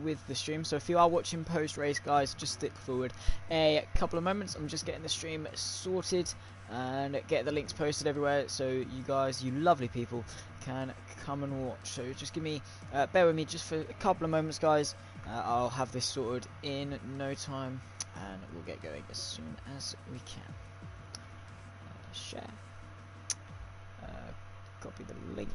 with the stream. So if you are watching post-race, guys, just stick forward a couple of moments. I'm just getting the stream sorted and get the links posted everywhere, so you guys, you lovely people, can come and watch. So just give me, bear with me just for a couple of moments, guys. I'll have this sorted in no time, and we'll get going as soon as we can. Share. Copy the link.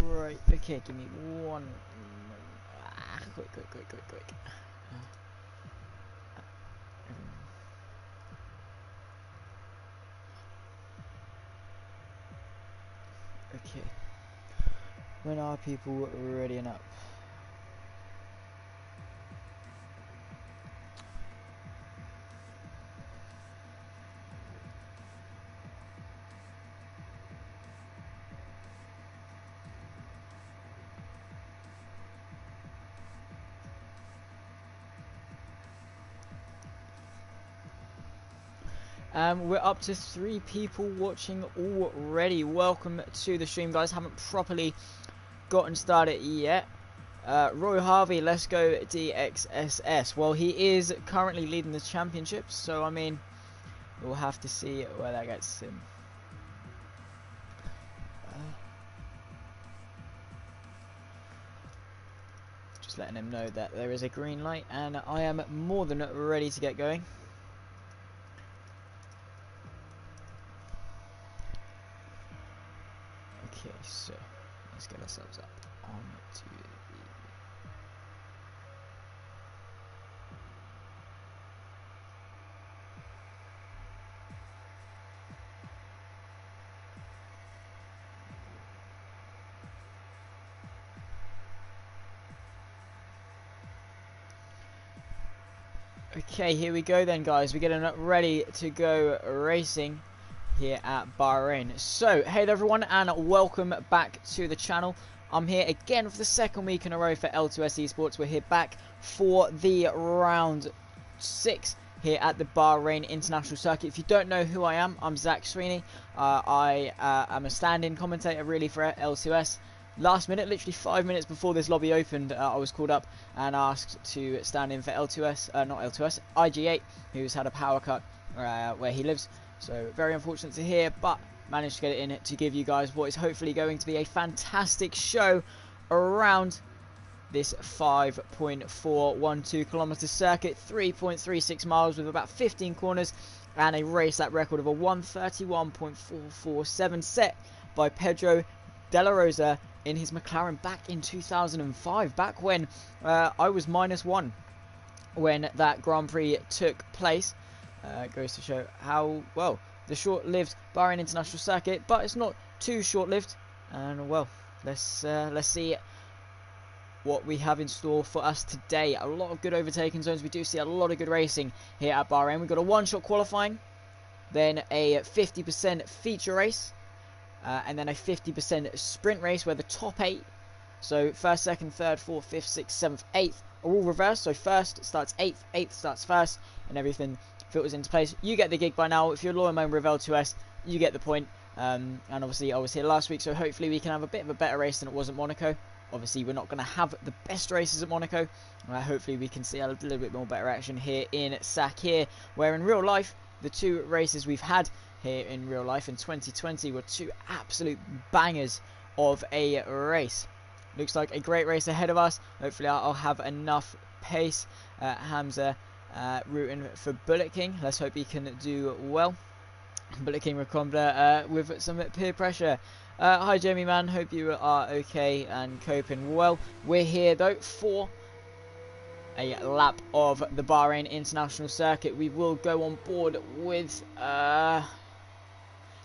Right, okay, give me one. Quick. Okay. When are people readying up? We're up to 3 people watching already. Welcome to the stream, guys. Haven't properly gotten started yet. Roy Harvey, let's go DXSS. Well, he is currently leading the championship, so I mean, we'll have to see where that gets him. Just letting him know that there is a green light, and I am more than ready to get going. Okay, so let's get ourselves up on to Okay, here we go then, guys. We're getting ready to go racing here at Bahrain. So, hey there everyone, and welcome back to the channel. I'm here again for the second week in a row for L2S Esports. We're here back for the round 6 here at the Bahrain International Circuit. If you don't know who I am, I'm Zach Sweeney. I am a stand-in commentator really for L2S. Last minute, literally 5 minutes before this lobby opened, I was called up and asked to stand in for L2S, not L2S, IG8, who's had a power cut where he lives. So very unfortunate to hear, but managed to get it in to give you guys what is hopefully going to be a fantastic show around this 5.412 kilometer circuit, 3.36 miles with about 15 corners, and a race that record of a 131.447 set by Pedro De La Rosa in his McLaren back in 2005, back when I was -1 when that Grand Prix took place. Goes to show how well the short-lived Bahrain International Circuit, but it's not too short-lived. And well, let's see what we have in store for us today. A lot of good overtaking zones. We do see a lot of good racing here at Bahrain. We've got a one-shot qualifying, then a 50% feature race, and then a 50% sprint race where the top 8, so 1st, 2nd, 3rd, 4th, 5th, 6th, 7th, 8th, are all reversed. So 1st starts 8th, 8th starts 1st, and everything filters into place. You get the gig by now. If you're a loyal member of L2S, you get the point. And obviously I was here last week, so hopefully we can have a bit of a better race than it was at Monaco. Obviously we're not going to have the best races at Monaco. Hopefully we can see a little bit more better action here in Sakir, where in real life, the 2 races we've had here in real life in 2020 were 2 absolute bangers of a race. Looks like a great race ahead of us. Hopefully I'll have enough pace. Hamza rooting for Bullet King. Let's hope he can do well. Bullet King Recombler with some peer pressure. Hi Jamie man, hope you are okay and coping well. We're here though for a lap of the Bahrain International Circuit. We will go on board with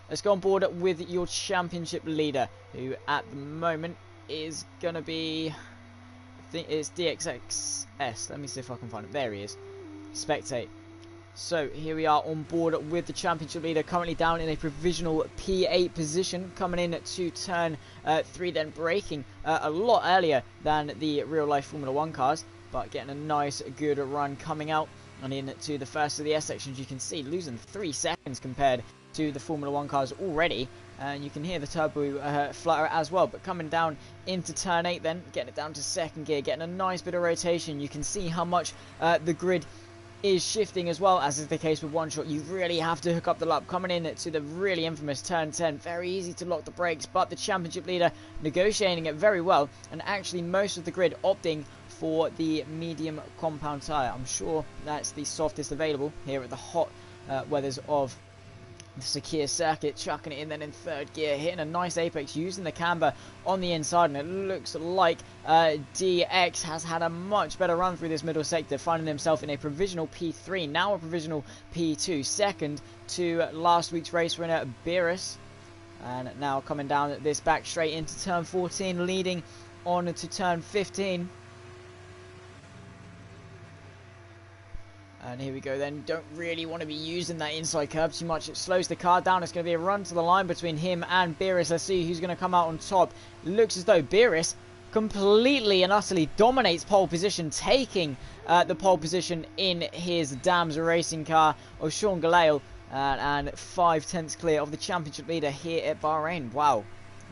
let's go on board with your championship leader, who at the moment is gonna be, I think it's DXXS. Let me see if I can find it. There he is. Spectate. So here we are on board with the championship leader, currently down in a provisional P8 position, coming in to turn 3, then braking a lot earlier than the real life Formula 1 cars, but getting a nice good run coming out And into the first of the S sections, you can see losing 3 seconds compared to the Formula 1 cars already. And you can hear the turbo flutter as well. But coming down into turn 8 then, getting it down to second gear, getting a nice bit of rotation. You can see how much the grid is shifting as well, as is the case with one shot. You really have to hook up the lap. Coming in to the really infamous turn 10, very easy to lock the brakes, but the championship leader negotiating it very well, and actually most of the grid opting for the medium compound tyre. I'm sure that's the softest available here at the hot weathers of the Sakir circuit. Chucking it in then in third gear, hitting a nice apex, using the camber on the inside, and it looks like DX has had a much better run through this middle sector, finding himself in a provisional P3, now a provisional P2, second to last week's race winner Beerus. And now coming down this back straight into turn 14, leading on to turn 15. And here we go then. Don't really want to be using that inside curb too much. It slows the car down. It's going to be a run to the line between him and Beerus. Let's see who's going to come out on top. Looks as though Beerus completely and utterly dominates pole position, taking the pole position in his Dams racing car of Sean Galale, and 5/10 clear of the championship leader here at Bahrain. Wow,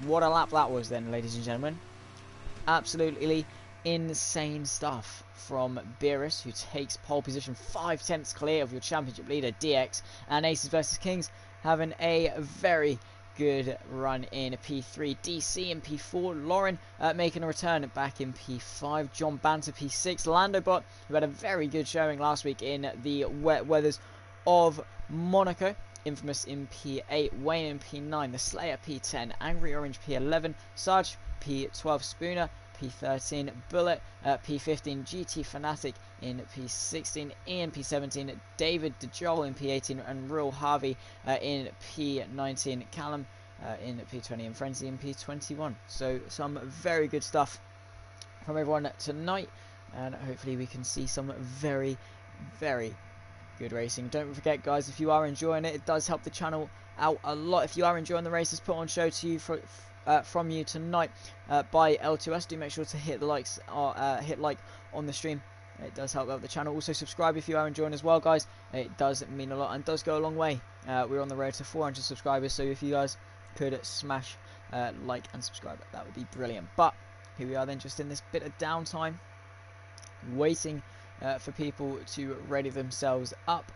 what a lap that was then, ladies and gentlemen. Absolutely insane stuff from Beerus, who takes pole position 5/10 clear of your championship leader DX. And Aces versus Kings having a very good run in P3. DC in P4. Lauren making a return back in P5. John Banter P6. Landobot, who had a very good showing last week in the wet weathers of Monaco, infamous in P8. Wayne in P9. The Slayer P10. Angry Orange P11. Sarge P12. Spooner P13, Bullet P15, GT Fanatic in P16, Ian P17, David DeJoel in P18, and Real Harvey in P19, Callum in P20, and Frenzy in P21. So some very good stuff from everyone tonight, and hopefully we can see some very, very good racing. Don't forget, guys, if you are enjoying it, it does help the channel out a lot. If you are enjoying the races put on show to you from you tonight by L2S, do make sure to hit the likes or hit like on the stream. It does help out the channel. Also subscribe if you are enjoying as well, guys. It does mean a lot and does go a long way. We're on the road to 400 subscribers, so if you guys could smash like and subscribe, that would be brilliant. But here we are then, just in this bit of downtime, waiting for people to ready themselves up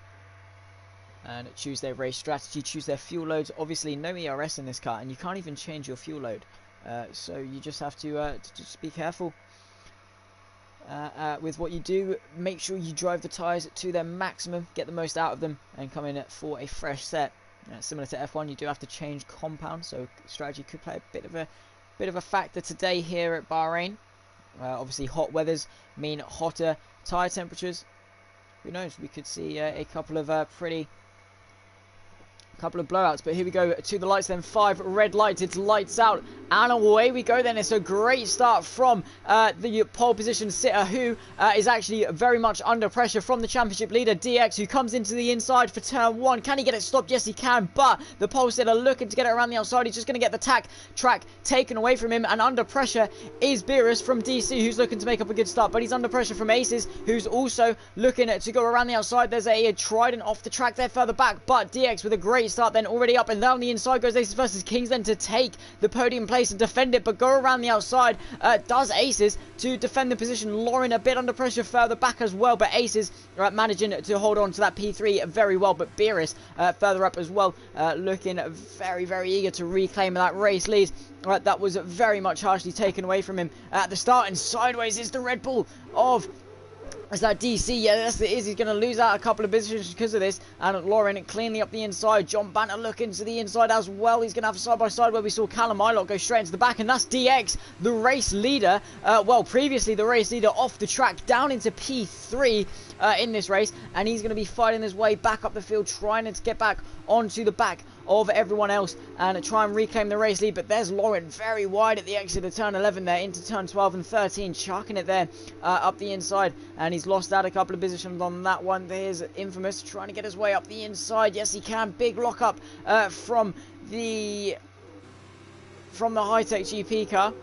and choose their race strategy, choose their fuel loads. Obviously no ERS in this car, and you can't even change your fuel load, so you just have to just be careful with what you do. Make sure you drive the tyres to their maximum, get the most out of them, and come in for a fresh set. Similar to F1, you do have to change compound, so strategy could play a bit of a factor today here at Bahrain. Obviously hot weathers mean hotter tyre temperatures. Who knows, we could see a couple of blowouts. But here we go to the lights then. 5 red lights, it's lights out, and away we go then. It's a great start from the pole position sitter, who is actually very much under pressure from the championship leader DX, who comes into the inside for turn 1. Can he get it stopped? Yes he can, but the pole sitter looking to get it around the outside. He's just going to get the track taken away from him, and under pressure is Beerus from DC, who's looking to make up a good start, but he's under pressure from Aces, who's also looking to go around the outside. There's a Trident off the track there further back, but DX with a great start then, already up, and down the inside goes Aces versus Kings then to take the podium place and defend it, but go around the outside does Aces to defend the position. Lauren a bit under pressure further back as well, but Aces managing to hold on to that P3 very well. But Beerus further up as well, looking very, very eager to reclaim that race lead. That was very much harshly taken away from him at the start, and sideways is the Red Bull of... Is that DC? Yeah, that's it. He's going to lose out a couple of positions because of this. And Lauren cleanly up the inside. John Banter looking to the inside as well. He's going to have a side-by-side where we saw Callum Ilott go straight into the back. And that's DX, the race leader. Well, previously the race leader off the track down into P3 in this race. And he's going to be fighting his way back up the field, trying to get back onto the back of everyone else and try and reclaim the race lead. But there's Lauren very wide at the exit of turn 11 there into turn 12 and 13, chucking it there up the inside, and he's lost out a couple of positions on that one. There's Infamous trying to get his way up the inside. Yes he can. Big lock up from the High-Tech GP car,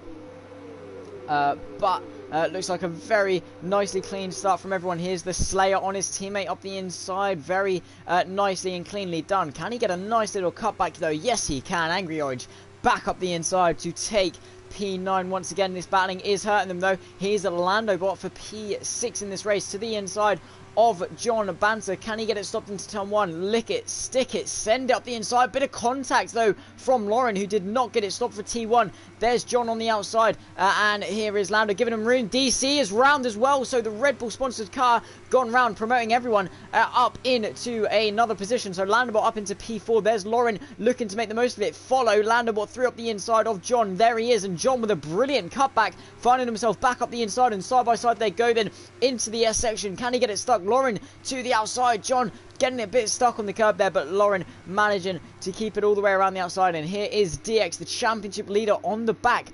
but Looks like a very nicely clean start from everyone. Here's the Slayer on his teammate up the inside. Very nicely and cleanly done. Can he get a nice little cutback though? Yes, he can. Angry Orange back up the inside to take P9 once again. This battling is hurting them though. Here's a Lando bot for P6 in this race to the inside of John Banter. Can he get it stopped into turn 1? Lick it, stick it, send it up the inside. Bit of contact though from Lauren, who did not get it stopped for T1. There's John on the outside, and here is Lando giving him room. DC is round as well, so the Red Bull sponsored car gone round, promoting everyone up into another position. So Landobot up into P4. There's Lauren looking to make the most of it. Follow Landobot through up the inside of John. There he is, and John with a brilliant cutback, finding himself back up the inside, and side by side they go then into the S section. Can he get it stuck? Lauren to the outside. John getting a bit stuck on the curb there, but Lauren managing to keep it all the way around the outside. And here is DX, the championship leader, on the back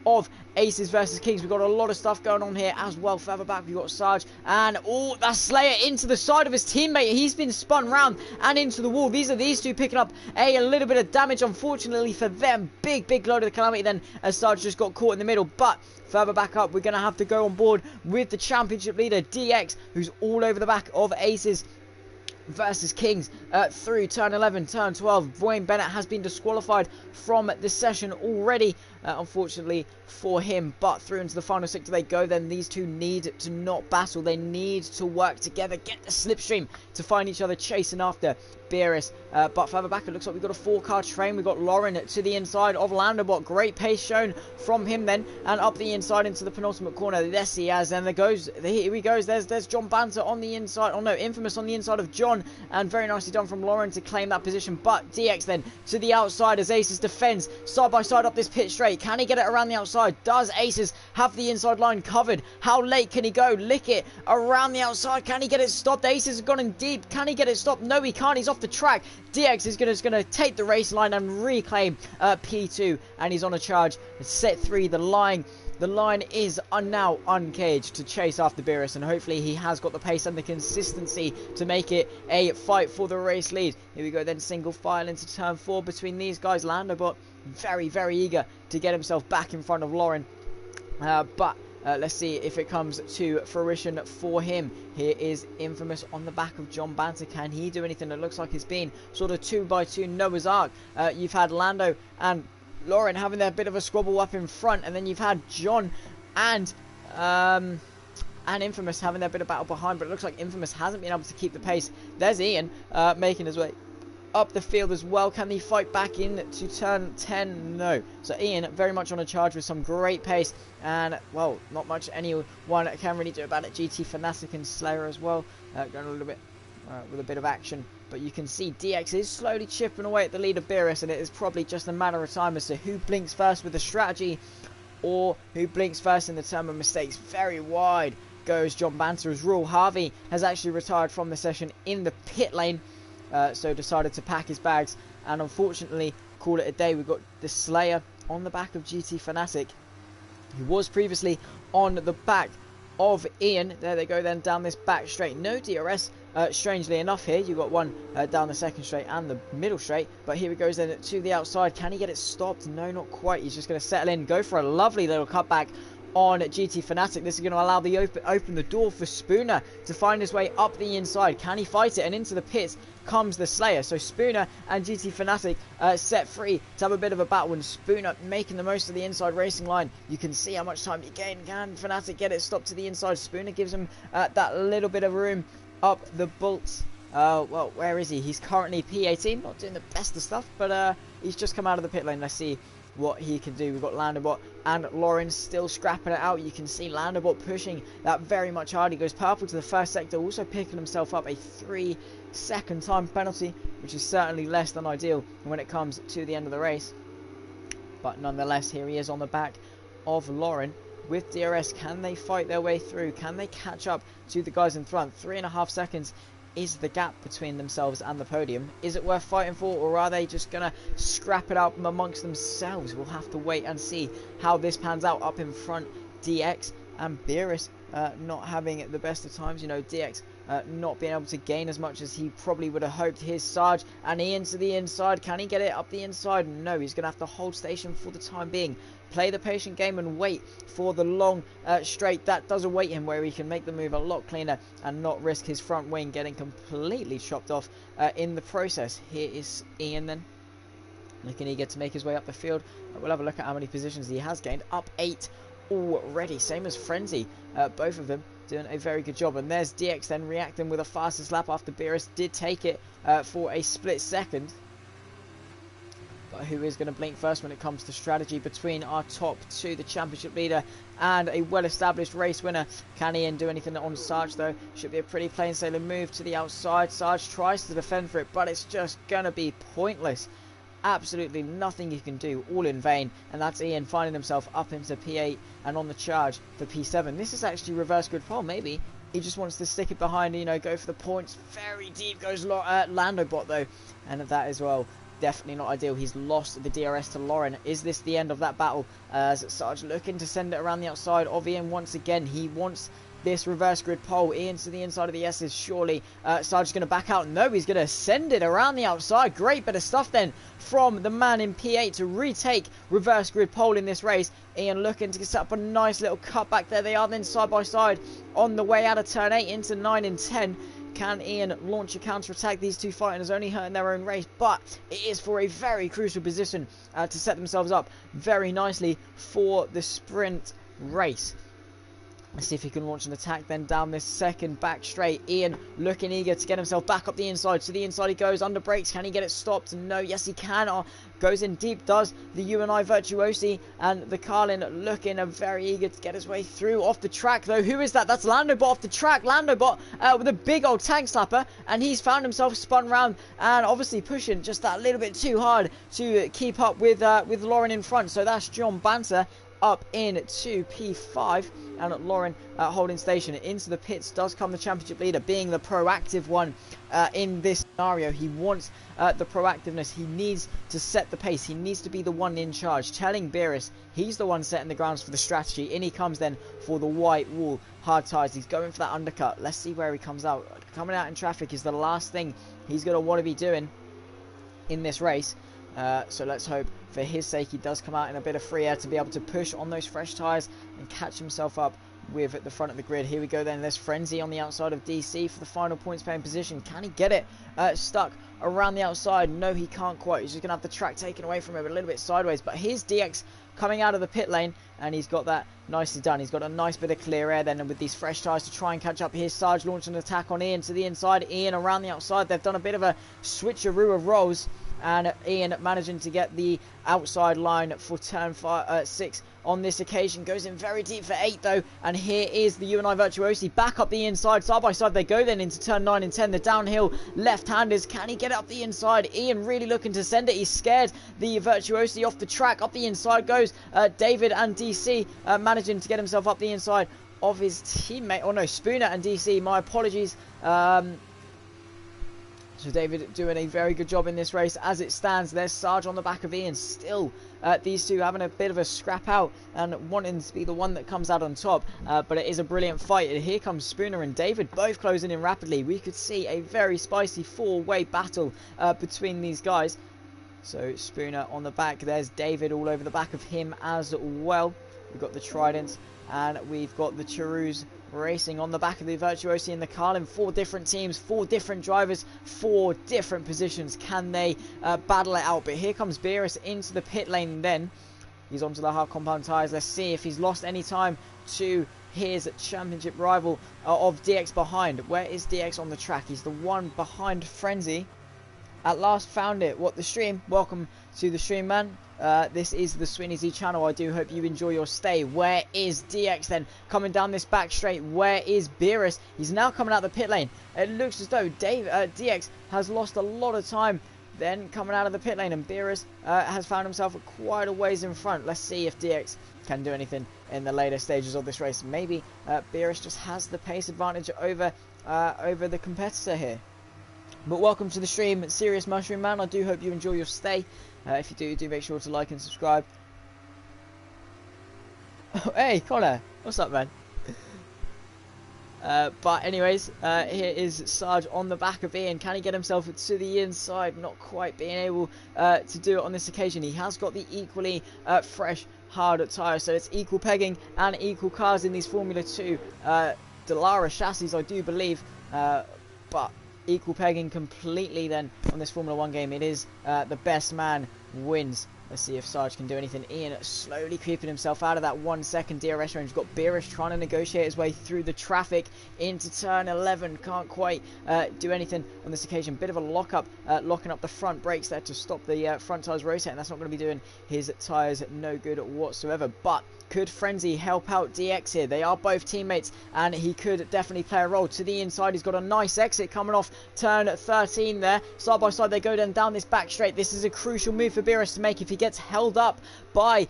of Aces versus Kings. We've got a lot of stuff going on here as well. Further back we've got Sarge, and oh, that Slayer into the side of his teammate. He's been spun round and into the wall. These two picking up a little bit of damage, unfortunately for them. Big load of the calamity then, as Sarge just got caught in the middle. But further back up, we're going to have to go on board with the championship leader DX, who's all over the back of Aces versus Kings through turn 11, turn 12. Wayne Bennett has been disqualified from the session already, unfortunately for him, but through into the final sector they go. Then these two need to not battle, they need to work together, get the slipstream to find each other chasing after Beerus. But further back it looks like we've got a 4-car train. We've got Lauren to the inside of Landobot. Great pace shown from him then, and up the inside into the penultimate corner. Yes, he has, and here he goes. There's John Banter on the inside. Oh no, Infamous on the inside of John, and very nicely done from Lauren to claim that position. But DX then to the outside as Aces defends side by side up this pit straight. Can he get it around the outside? Does Aces have the inside line covered? How late can he go? Lick it around the outside. Can he get it stopped? Aces has gone in deep. Can he get it stopped? No, he can't. He's off the track. DX is going to take the race line and reclaim P2, and he's on a charge. Set 3, the line is now uncaged to chase after Beerus, and hopefully he has got the pace and the consistency to make it a fight for the race lead. Here we go then, single file into turn 4 between these guys. Landobot very eager to get himself back in front of Lauren, but let's see if it comes to fruition for him. Here is Infamous on the back of John Banter. Can he do anything? It looks like it's been sort of 2x2 Noah's Ark. You've had Lando and Lauren having their bit of a squabble up in front, and then you've had John and Infamous having their bit of battle behind, but it looks like Infamous hasn't been able to keep the pace. There's Ian making his way up the field as well. Can he fight back in to turn 10? No. So Ian very much on a charge with some great pace, and well, not much anyone can really do about it. GT Fanatic and Slayer as well, going a little bit with a bit of action, but you can see DX is slowly chipping away at the lead of Beerus, and it is probably just a matter of time as to who blinks first with the strategy or who blinks first in the term of mistakes. Very wide goes John Banter as Rule Harvey has actually retired from the session in the pit lane, so decided to pack his bags and unfortunately call it a day. We've got the Slayer on the back of GT Fanatic, who was previously on the back of Ian. There they go then down this back straight. No DRS, strangely enough here. You've got one down the second straight and the middle straight, but here he goes then to the outside. Can he get it stopped? No, not quite. He's just going to settle in, go for a lovely little cutback on GT Fanatic. This is going to allow the open the door for Spooner to find his way up the inside. Can he fight it? And into the pits comes the Slayer. So Spooner and GT Fanatic set free to have a bit of a battle, and Spooner making the most of the inside racing line. You can see how much time you gain. Can Fanatic get it stopped to the inside? Spooner gives him that little bit of room up the bolts. Well, where is he? He's currently P18, not doing the best of stuff, but he's just come out of the pit lane. Let's see what he can do. We've got Landobot and Lauren still scrapping it out. You can see Landobot pushing that very much hard. He goes purple to the first sector, also picking himself up a 3-second time penalty, which is certainly less than ideal when it comes to the end of the race. But nonetheless, here he is on the back of Lauren with DRS. Can they fight their way through? Can they catch up to the guys in front? 3.5 seconds is the gap between themselves and the podium. Is it worth fighting for, or are they just going to scrap it out amongst themselves? We'll have to wait and see how this pans out. Up in front, DX and Beerus not having the best of times. You know, DX not being able to gain as much as he probably would have hoped. Here's Sarge and Ian to the inside. Can he get it up the inside? No, he's going to have to hold station for the time being. Play the patient game and wait for the long straight that does await him, where he can make the move a lot cleaner and not risk his front wing getting completely chopped off in the process. Here is Ian then, looking eager to make his way up the field. We'll have a look at how many positions he has gained. Up 8 already, same as Frenzy. Both of them doing a very good job. And there's DX then reacting with a fastest lap after Beerus did take it for a split second. But who is going to blink first when it comes to strategy between our top two, the championship leader and a well-established race winner? Can Ian do anything on Sarge though? Should be a pretty plain sailing move to the outside. Sarge tries to defend for it, but it's just going to be pointless. Absolutely nothing you can do, all in vain. And that's Ian finding himself up into P8 and on the charge for P7. This is actually reverse grid pole, maybe. He just wants to stick it behind, you know, go for the points. Very deep goes Lando bot though. And that as well, definitely not ideal. He's lost the DRS to Lauren. Is this the end of that battle? As Sarge looking to send it around the outside of Ian once again. He wants this reverse grid pole. Ian to the inside of the S's. Surely Sarge is going to back out. No, he's going to send it around the outside. Great bit of stuff then from the man in P8 to retake reverse grid pole in this race. Ian looking to set up a nice little cutback. There they are then side by side on the way out of turn 8 into 9 and 10. Can Ian launch a counter-attack? These two fighters only hurting their own race, but it is for a very crucial position to set themselves up very nicely for the sprint race. Let's see if he can launch an attack then down this second back straight. Ian looking eager to get himself back up the inside. To the inside he goes, under brakes. Can he get it stopped? No, yes he can. Goes in deep, does the UNI Virtuosi. And the Carlin looking very eager to get his way through. Off the track though, who is that? That's Landobot off the track. Landobot with a big old tank slapper. And he's found himself spun round and obviously pushing just that little bit too hard to keep up with Lauren in front. So that's John Banter up into P5, and Lauren holding station. Into the pits does come the championship leader, being the proactive one in this scenario. He wants the proactiveness. He needs to set the pace. He needs to be the one in charge, telling Beerus he's the one setting the grounds for the strategy. In he comes then for the white wall hard tires. He's going for that undercut. Let's see where he comes out. Coming out in traffic is the last thing he's going to want to be doing in this race. So let's hope for his sake he does come out in a bit of free air to be able to push on those fresh tyres and catch himself up with at the front of the grid. Here we go then. There's Frenzy on the outside of DC for the final points paying position. Can he get it stuck around the outside? No, he can't quite. He's just going to have the track taken away from him a little bit sideways. But here's DX coming out of the pit lane, and he's got that nicely done. He's got a nice bit of clear air then, and with these fresh tyres to try and catch up. Here's Sarge launching an attack on Ian to the inside. Ian around the outside. They've done a bit of a switcheroo of roles, and Ian managing to get the outside line for turn 6 on this occasion. Goes in very deep for 8 though, and here is the UNI Virtuosi back up the inside. Side by side they go then into turn 9 and 10. The downhill left-handers. Can he get up the inside? Ian really looking to send it. He's scared the Virtuosi off the track. Up the inside goes David and DC, managing to get himself up the inside of his teammate. Oh no, Spooner and DC, my apologies. So David doing a very good job in this race. As it stands, there's Sarge on the back of Ian. Still, these two having a bit of a scrap out and wanting to be the one that comes out on top. But it is a brilliant fight. And here comes Spooner and David, both closing in rapidly. We could see a very spicy four-way battle between these guys. So Spooner on the back. There's David all over the back of him as well. We've got the Tridents and we've got the Cheroos racing on the back of the Virtuosi and the Carlin. 4 different teams, 4 different drivers, 4 different positions. Can they battle it out? But here comes Beerus into the pit lane then. He's onto the hard compound tyres. Let's see if he's lost any time to his championship rival of DX behind. Where is DX on the track? He's the one behind Frenzy. At last found it. What, the stream? Welcome to the stream, man. This is the Sweeney Z channel. I do hope you enjoy your stay. Where is DX then? Coming down this back straight. Where is Beerus? He's now coming out the pit lane. It looks as though DX has lost a lot of time then coming out of the pit lane, and Beerus has found himself quite a ways in front. Let's see if DX can do anything in the later stages of this race. Maybe Beerus just has the pace advantage over the competitor here. But welcome to the stream, Serious Mushroom Man. I do hope you enjoy your stay. If you do make sure to like and subscribe. Oh, hey, Connor. What's up, man? But anyways, here is Sarge on the back of Ian. Can he get himself to the inside? Not quite being able to do it on this occasion. He has got the equally fresh hard tyres, so it's equal pegging and equal cars in these Formula 2 Dallara chassis, I do believe, but equal pegging completely then on this Formula 1 game. It is the best man wins. Let's see if Sarge can do anything. Ian slowly creeping himself out of that 1 second DRS range. We've got Beerish trying to negotiate his way through the traffic into turn 11. Can't quite do anything on this occasion. Bit of a lockup, locking up the front brakes there to stop the front tyres rotating. That's not going to be doing his tyres no good whatsoever. But could Frenzy help out DX here? They are both teammates, and he could definitely play a role. To the inside, he's got a nice exit coming off turn 13 there. Side by side, they go down this back straight. This is a crucial move for Beerish to make. If he gets held up by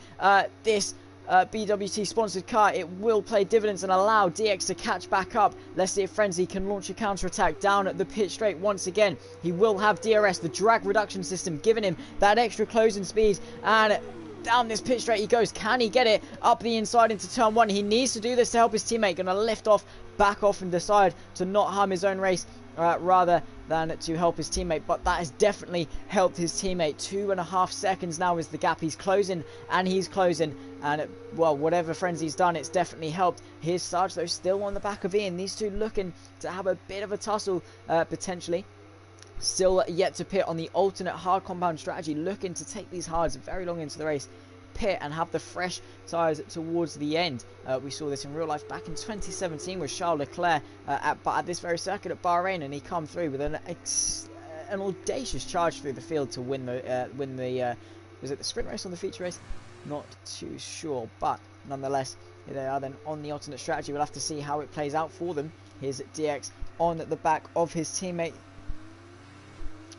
this BWT sponsored car, it will play dividends and allow DX to catch back up. Let's see if Frenzy can launch a counter attack down at the pit straight once again. He will have DRS, the drag reduction system, giving him that extra closing speed, and down this pit straight he goes. Can he get it up the inside into turn 1? He needs to do this to help his teammate. Gonna lift off, back off, and decide to not harm his own race rather than to help his teammate. But that has definitely helped his teammate. 2.5 seconds now is the gap. He's closing and he's closing, and well, whatever Frenzy's done, it's definitely helped. Here's Sarge though, still on the back of Ian. These two looking to have a bit of a tussle potentially. Still yet to pit on the alternate hard compound strategy, looking to take these hards very long into the race, pit and have the fresh tyres towards the end. We saw this in real life back in 2017 with Charles Leclerc at this very circuit at Bahrain, and he come through with an audacious charge through the field to win the was it the sprint race or the feature race? Not too sure, but nonetheless, here they are then on the alternate strategy. We'll have to see how it plays out for them. Here's DX on the back of his teammate.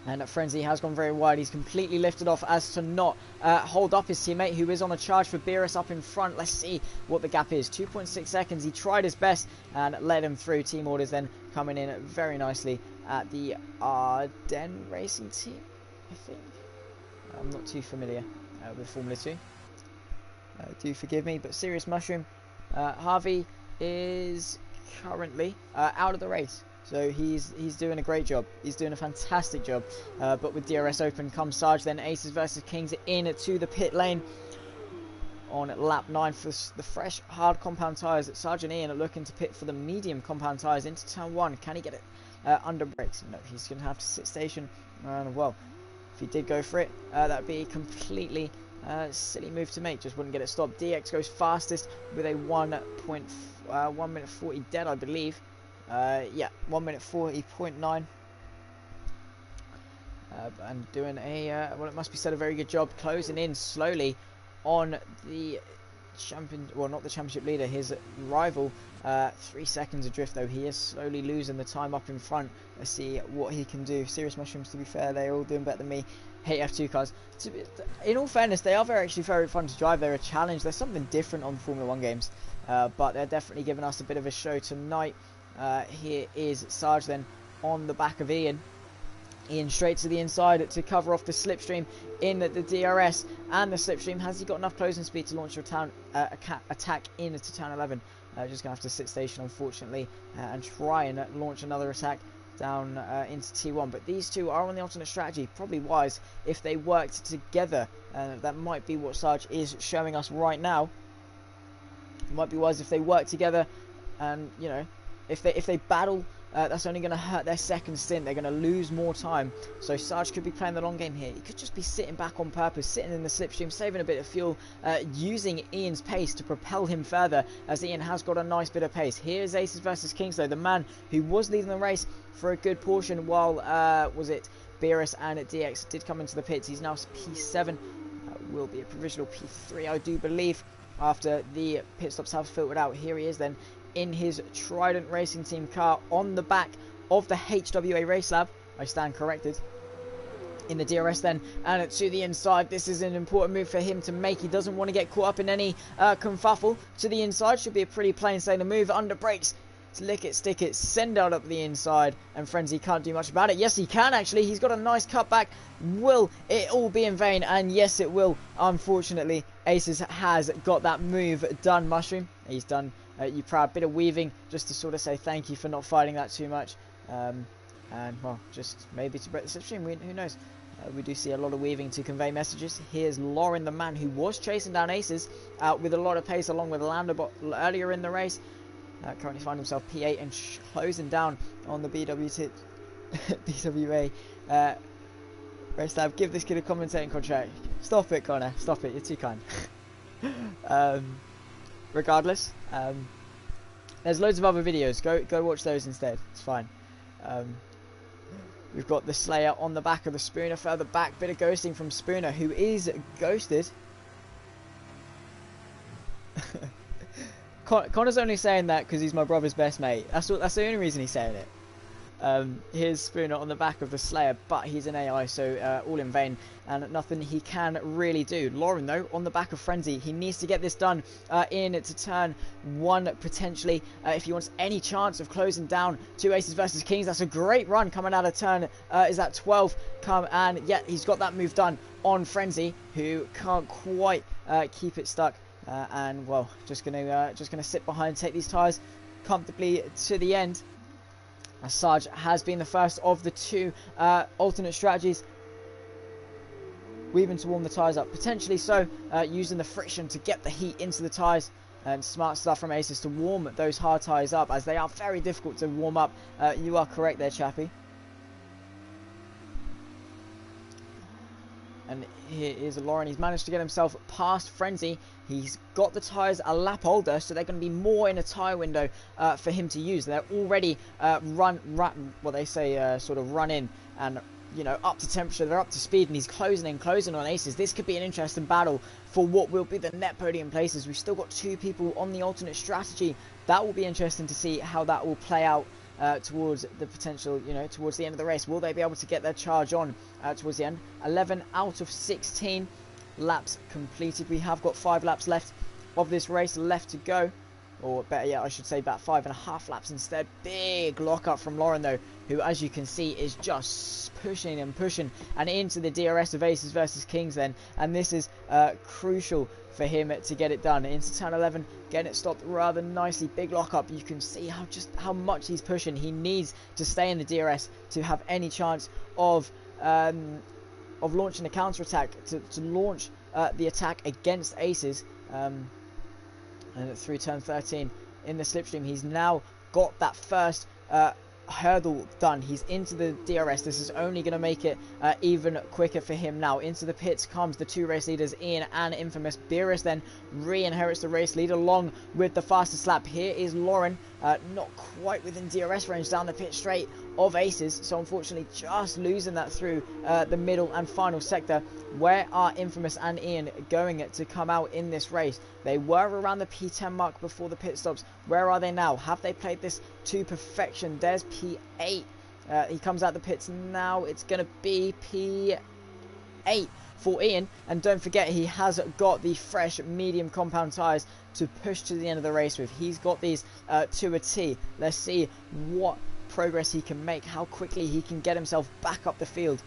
And Frenzy has gone very wide. He's completely lifted off as to not hold up his teammate, who is on a charge for Beerus up in front. Let's see what the gap is. 2.6 seconds. He tried his best and led him through. Team orders then coming in very nicely at the Ardennes Racing Team, I think. I'm not too familiar with Formula 2. Do forgive me, but Serious Mushroom, Harvey is currently out of the race. So he's doing a great job. He's doing a fantastic job. But with DRS open comes Sarge, then Aces versus Kings in to the pit lane on lap 9 for the fresh hard compound tyres. Sarge and Ian are looking to pit for the medium compound tyres into turn 1. Can he get it under brakes? No, he's going to have to sit station. And well, if he did go for it, that would be a completely silly move to make. Just wouldn't get it stopped. DX goes fastest with a 1 minute 40 dead, I believe. Yeah, 1 minute 40.9, and doing a well, it must be said, a very good job closing in slowly on the champion, well, not the championship leader, his rival. 3 seconds adrift though. He is slowly losing the time up in front. Let's see what he can do. Serious Mushrooms, to be fair, they're all doing better than me. Hate F2 cars. In all fairness, they are actually very fun to drive. They're a challenge. There's something different on Formula 1 games, but they're definitely giving us a bit of a show tonight. Here is Sarge then on the back of Ian. Ian straight to the inside to cover off the slipstream in the DRS, and the slipstream. Has he got enough closing speed to launch your attack into turn 11? Just going to have to sit station, unfortunately, and try and launch another attack down into T1. But these two are on the alternate strategy. Probably wise if they worked together. That might be what Sarge is showing us right now. It might be wise if they work together, and you know, if they battle, that's only going to hurt their second stint. They're going to lose more time. So Sarge could be playing the long game here. He could just be sitting back on purpose, sitting in the slipstream, saving a bit of fuel, using Ian's pace to propel him further, as Ian has got a nice bit of pace. Here's Aces versus Kings though, the man who was leading the race for a good portion while, was it Beerus and DX did come into the pits. He's now P7. Will be a provisional P3, I do believe, after the pit stops have filtered out. Here he is then, in his Trident Racing Team car on the back of the HWA Race Lab. I stand corrected. In the DRS then, and to the inside. This is an important move for him to make. He doesn't want to get caught up in any confuffle. To the inside should be a pretty plain sailing move. Under brakes. Lick it, stick it, send out up the inside, and Frenzy can't do much about it. Yes, he can actually. He's got a nice cutback. Will it all be in vain? And yes, it will. Unfortunately, Aces has got that move done. Mushroom, he's done you proud. Bit of weaving just to sort of say thank you for not fighting that too much. And, well, just maybe to break the slipstream, who knows. We do see a lot of weaving to convey messages. Here's Lauren, the man who was chasing down Aces with a lot of pace along with Landobot earlier in the race. Currently find himself P8 and closing down on the BWA race lab. Give this kid a commentating contract. Stop it, Connor. Stop it. You're too kind. Regardless, there's loads of other videos. Go watch those instead. It's fine. We've got the Slayer on the back of the Spooner further back. Bit of ghosting from Spooner, who is ghosted. Connor's only saying that because he's my brother's best mate. That's the only reason he's saying it. Here's Spooner on the back of the Slayer, but he's an AI, so all in vain, and nothing he can really do. Lauren, though, on the back of Frenzy, he needs to get this done in to turn 1, potentially, if he wants any chance of closing down 2 Aces versus Kings. That's a great run coming out of turn, is that 12, and yeah, he's got that move done on Frenzy, who can't quite keep it stuck, and, well, just gonna sit behind, take these tyres comfortably to the end. Sarge has been the first of the 2 alternate strategies, weaving to warm the tyres up, potentially so, using the friction to get the heat into the tyres, and smart stuff from Aces to warm those hard tyres up, as they are very difficult to warm up. You are correct there, Chappie. And here is Lauren. He's managed to get himself past Frenzy. He's got the tyres a lap older, so they're going to be more in a tyre window for him to use. They're already run in and, you know, up to temperature. They're up to speed, and he's closing on Aces. This could be an interesting battle for what will be the net podium places. We've still got 2 people on the alternate strategy. That will be interesting to see how that will play out. Towards the potential, you know, towards the end of the race. Will they be able to get their charge on towards the end? 11 out of 16 laps completed. We have got 5 laps left of this race left to go. Or better yet, I should say about 5.5 laps instead. Big lockup from Lauren, though, who, as you can see, is just pushing and into the DRS of Aces versus Kings then. And this is crucial for him to get it done. Into turn 11, getting it stopped rather nicely. Big lockup. You can see how much he's pushing. He needs to stay in the DRS to have any chance of launching a counter attack, to launch the attack against Aces. And through turn 13 in the slipstream, he's now got that first hurdle done. He's into the DRS. This is only going to make it even quicker for him now. Into the pits comes the 2 race leaders, Ian and Infamous. Beerus then re-inherits the race lead along with the fastest lap. Here is Lauren, not quite within DRS range down the pit straight of Aces, so unfortunately just losing that through the middle and final sector. Where are Infamous and Ian going to come out in this race? They were around the P10 mark before the pit stops. Where are they now? Have they played this to perfection? There's P8. He comes out the pits now. It's going to be P8 for Ian. And don't forget, he has got the fresh medium compound tyres to push to the end of the race with. He's got these to a T. Let's see what progress he can make, how quickly he can get himself back up the field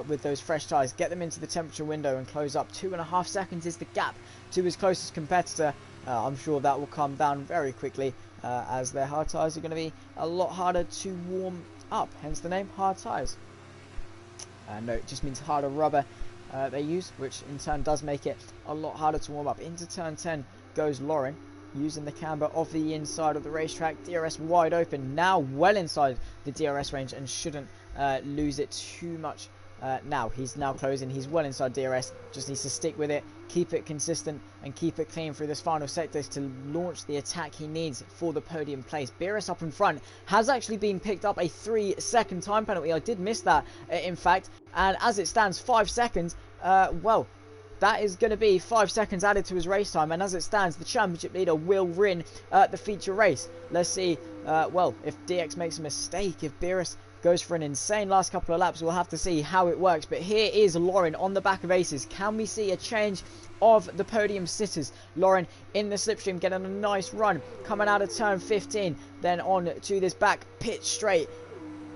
with those fresh tyres, get them into the temperature window and close up. 2.5 seconds is the gap to his closest competitor. I'm sure that will come down very quickly as their hard tyres are going to be a lot harder to warm up, hence the name hard tyres. No, it just means harder rubber they use, which in turn does make it a lot harder to warm up. Into turn 10 goes Lauren, using the camber of the inside of the racetrack. DRS wide open, now well inside the DRS range, and shouldn't lose it too much. Now he's now closing, he's well inside DRS, just needs to stick with it, keep it consistent and keep it clean through this final sector to launch the attack he needs for the podium place. Beerus up in front has actually been picked up a 3-second time penalty. I did miss that in fact, and as it stands 5 seconds, well, that is going to be 5 seconds added to his race time, and as it stands, the championship leader will win the feature race. Let's see, well, if DX makes a mistake, if Beerus goes for an insane last couple of laps, we'll have to see how it works. But here is Lauren on the back of Aces. Can we see a change of the podium sitters? Lauren in the slipstream, getting a nice run, coming out of turn 15, then on to this back pit straight.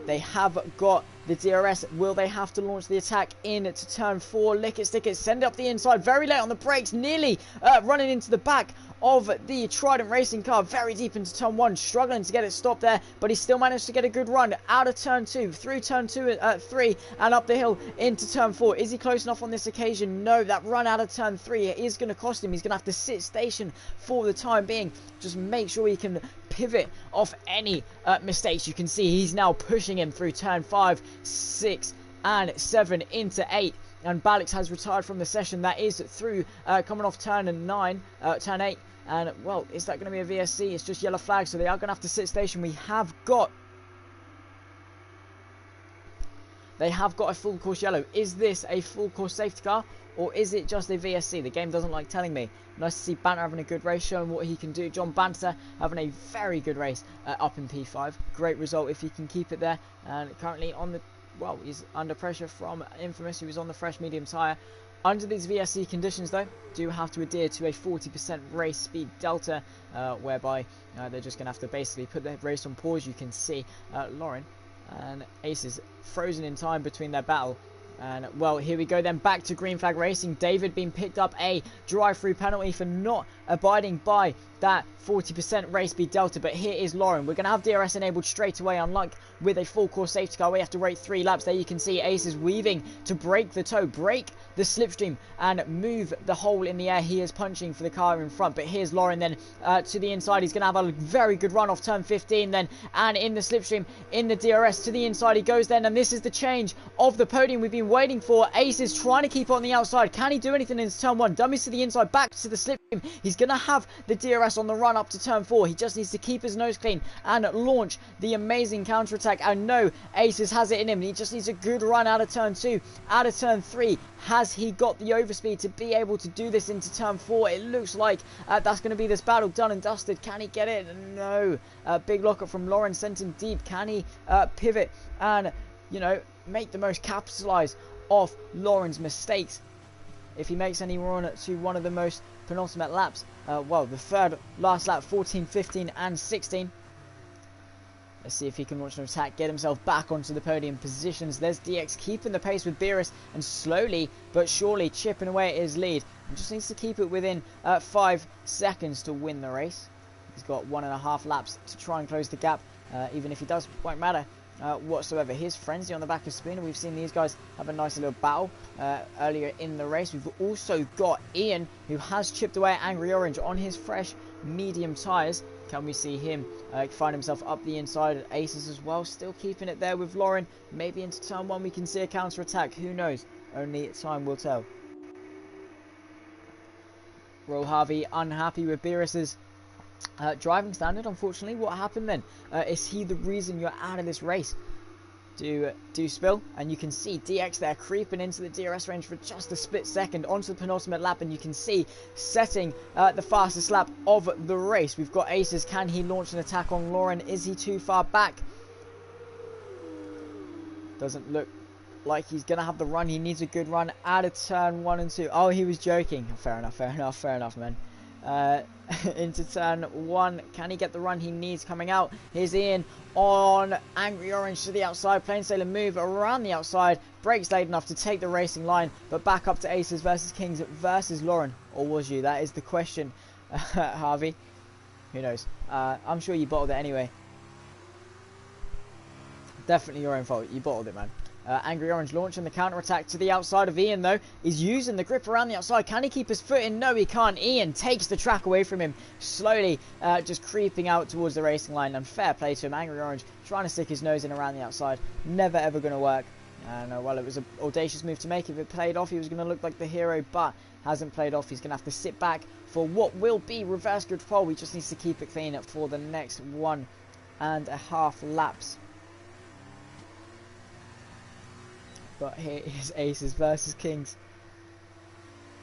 They have got the DRS. Will they have to launch the attack into turn 4? Lick it, stick it, send it up the inside. Very late on the brakes. Nearly running into the back of the Trident racing car. Very deep into turn 1. Struggling to get it stopped there. But he still managed to get a good run out of turn 2. Through turn 3 and up the hill into turn 4. Is he close enough on this occasion? No. That run out of turn 3 is going to cost him. He's going to have to sit station for the time being. Just make sure he can pivot off any mistakes. You can see he's now pushing him through turn 5, 6 and 7 into 8, and Balix has retired from the session. That is through coming off turn 8, and well, is that going to be a VSC? It's just yellow flag, so they are going to have to sit station. They have got a full course yellow. Is this a full course safety car, or is it just a VSC? The game doesn't like telling me. Nice to see Banter having a good race, showing what he can do. John Banter having a very good race up in P5. Great result if he can keep it there. And currently on the, well, he's under pressure from Infamous, who was on the fresh medium tyre. Under these VSC conditions, though, do have to adhere to a 40% race speed delta, whereby they're just going to have to basically put the race on pause. You can see Lauren and Ace is frozen in time between their battle. And, well, here we go then, back to green flag racing. David being picked up a drive-through penalty for not abiding by that 40% race speed delta. But here is Lauren. We're going to have DRS enabled straight away, unlike with a full course safety car. We have to wait 3 laps. There you can see Ace is weaving to break the toe, break the slipstream and move the hole in the air. He is punching for the car in front. But here's Lauren then to the inside. He's going to have a very good run off turn 15 then, and in the slipstream, in the DRS, to the inside he goes then. And this is the change of the podium we've been waiting for. Ace is trying to keep on the outside. Can he do anything in turn 1? Dummies to the inside, back to the slipstream. He's going to have the DRS on the run up to turn 4. He just needs to keep his nose clean and launch the amazing counter-attack. And no, Aces has it in him. He just needs a good run out of turn 2, out of turn 3. Has he got the overspeed to be able to do this into turn 4? It looks like that's going to be this battle done and dusted. Can he get it? No. Big lockup from Lauren, sent him deep. Can he pivot and, you know, make the most, capitalize off Lauren's mistakes? If he makes any run to one of the most penultimate laps, well, the third last lap, 14, 15 and 16. Let's see if he can launch an attack, get himself back onto the podium positions. There's DX keeping the pace with Beerus and slowly but surely chipping away at his lead. And just needs to keep it within 5 seconds to win the race. He's got 1.5 laps to try and close the gap. Even if he does, won't matter whatsoever. Here's Frenzy on the back of Spooner. We've seen these guys have a nice little battle earlier in the race. We've also got Ian, who has chipped away at Angry Orange on his fresh medium tyres. Can we see him find himself up the inside? Aces as well, still keeping it there with Lauren. Maybe into turn 1 we can see a counter attack. Who knows? Only time will tell. Roll Harvey unhappy with Beerus's driving standard, unfortunately. What happened then? Is he the reason you're out of this race? Do spill, and you can see DX there creeping into the DRS range for just a split second onto the penultimate lap, and you can see setting the fastest lap of the race. We've got Aces. Can he launch an attack on Lauren? Is he too far back? Doesn't look like he's gonna have the run. He needs a good run out of turn 1 and 2. Oh, he was joking. Fair enough, man. Into turn 1, can he get the run he needs coming out? Here's Ian on Angry Orange to the outside. Plain Sailor move around the outside, brakes late enough to take the racing line, but back up to Aces versus Kings versus Lauren. Or was you? That is the question. Harvey, who knows? I'm sure you bottled it anyway. Definitely your own fault. You bottled it, man. Angry Orange launching the counter-attack to the outside of Ian, though. He's using the grip around the outside. Can he keep his foot in? No, he can't. Ian takes the track away from him, slowly just creeping out towards the racing line. And fair play to him. Angry Orange trying to stick his nose in around the outside. Never, ever going to work. And, well, it was an audacious move to make. If it played off, he was going to look like the hero, but hasn't played off. He's going to have to sit back for what will be reverse grid pole. He just needs to keep it clean for the next 1.5 laps. But here is Aces versus Kings.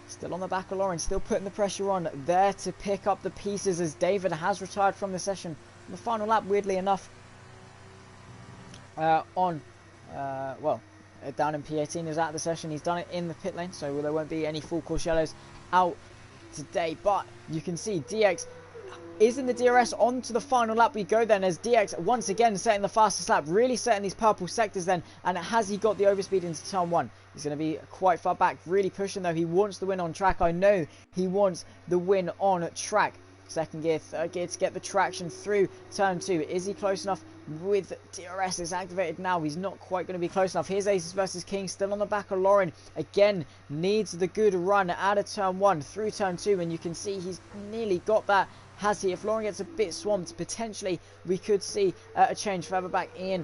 Still on the back of Lauren, still putting the pressure on. There to pick up the pieces as David has retired from the session. On the final lap, weirdly enough, well, down in P18, he was out of the session. He's done it in the pit lane, so there won't be any full course yellows out today. But you can see DX is in the DRS. On to the final lap we go then, as DX once again setting the fastest lap, really setting these purple sectors then. And has he got the overspeed into turn 1? He's going to be quite far back, really pushing though. He wants the win on track. I know he wants the win on track. Second gear, third gear to get the traction through turn 2. Is he close enough? With DRS is activated now, he's not quite going to be close enough. Here's Aces versus King, still on the back of Lauren. Again, needs the good run out of turn 1 through turn 2, and you can see he's nearly got that. Has he? If Lauren gets a bit swamped, potentially we could see a change further back. Ian,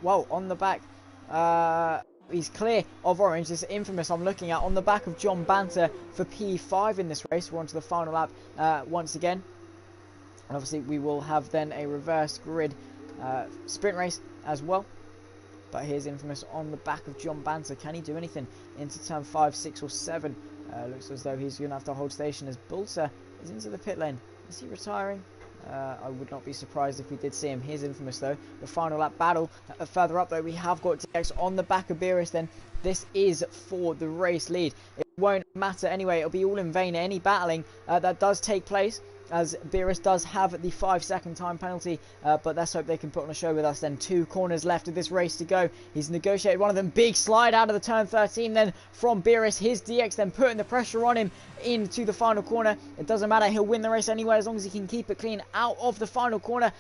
well, on the back, he's clear of orange. This infamous I'm looking at on the back of John Banter for P5 in this race. We're on to the final lap once again. And obviously we will have then a reverse grid sprint race as well. But here's infamous on the back of John Banter. Can he do anything into turn 5, 6 or 7? Looks as though he's going to have to hold station as Bulter is into the pit lane. Is he retiring? I would not be surprised if we did see him. Here's infamous though. The final lap battle. Further up though, we have got DX on the back of Beerus then. This is for the race lead. It won't matter anyway. It'll be all in vain. Any battling that does take place, as Beerus does have the 5-second time penalty, but let's hope they can put on a show with us then. 2 corners left of this race to go. He's negotiated one of them. Big slide out of the turn 13 then from Beerus. His DX then putting the pressure on him into the final corner. It doesn't matter, he'll win the race anyway as long as he can keep it clean out of the final corner.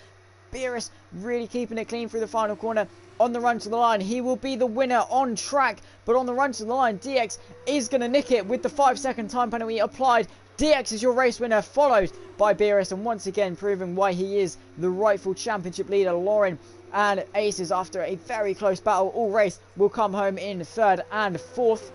Beerus really keeping it clean through the final corner. On the run to the line, he will be the winner on track, but on the run to the line, DX is going to nick it with the 5-second time penalty applied. DX is your race winner, followed by Beerus, and once again proving why he is the rightful championship leader. Lauren and Aces, after a very close battle all race, will come home in 3rd and 4th,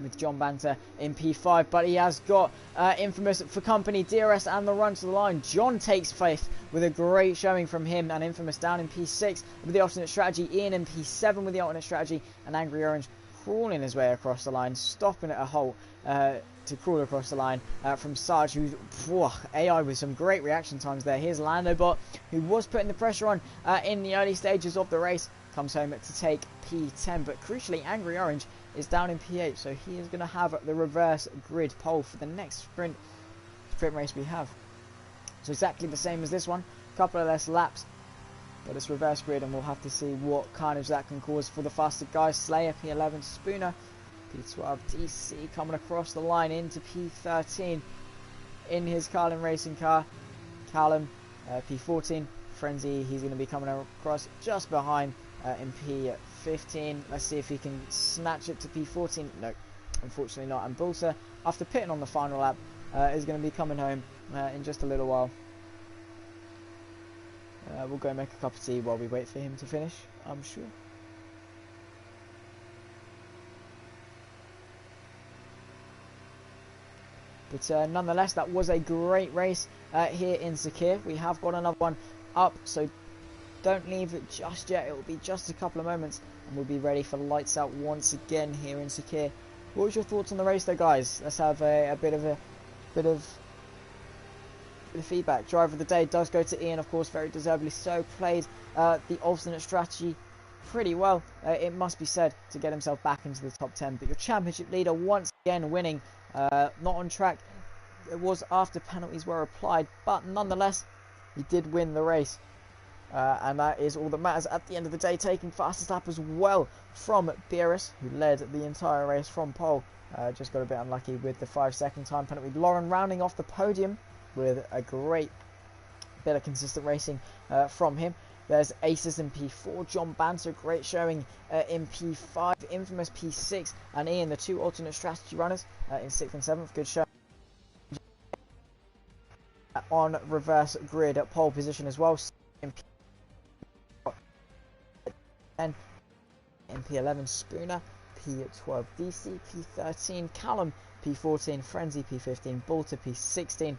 with John Banter in P5, but he has got infamous for company, DRS and the run to the line. John takes 5th with a great showing from him, and infamous down in P6 with the alternate strategy. Ian in P7 with the alternate strategy, and Angry Orange crawling his way across the line, stopping at a halt to crawl across the line from Sarge, who's AI with some great reaction times there. Here's Landobot, who was putting the pressure on in the early stages of the race, comes home to take P10, but crucially Angry Orange is down in P8, so he is going to have the reverse grid pole for the next sprint race we have. So exactly the same as this one, a couple of less laps, but it's reverse grid, and we'll have to see what carnage that can cause for the faster guys. Slayer P11, Spooner P12, DC coming across the line into P13 in his Carlin racing car. Callum P14, Frenzy, he's going to be coming across just behind in P15. Let's see if he can snatch it to P14. No, unfortunately not. And Bulter, after pitting on the final lap, is going to be coming home in just a little while. We'll go make a cup of tea while we wait for him to finish, I'm sure. But nonetheless, that was a great race here in Sakir. We have got another one up, so don't leave it just yet. It will be just a couple of moments, and we'll be ready for lights out once again here in Sakir. What was your thoughts on the race, though, guys? Let's have a bit of feedback. Driver of the day does go to Ian, of course, very deservedly so. Played the alternate strategy pretty well, it must be said, to get himself back into the top 10. But your championship leader once again winning, not on track. It was after penalties were applied, but nonetheless, he did win the race. And that is all that matters at the end of the day, taking fastest lap as well from Beerus, who led the entire race from pole. Just got a bit unlucky with the 5-second time penalty. Lauren rounding off the podium with a great bit of consistent racing from him. There's Aces in P4, John Banter, great showing in P5, infamous P6, and Ian, the 2 alternate strategy runners in 6th and 7th, good show. On reverse grid at pole position as well. In P11, Spooner, P12, DC, P13, Callum, P14, Frenzy, P15, Bolter, P16,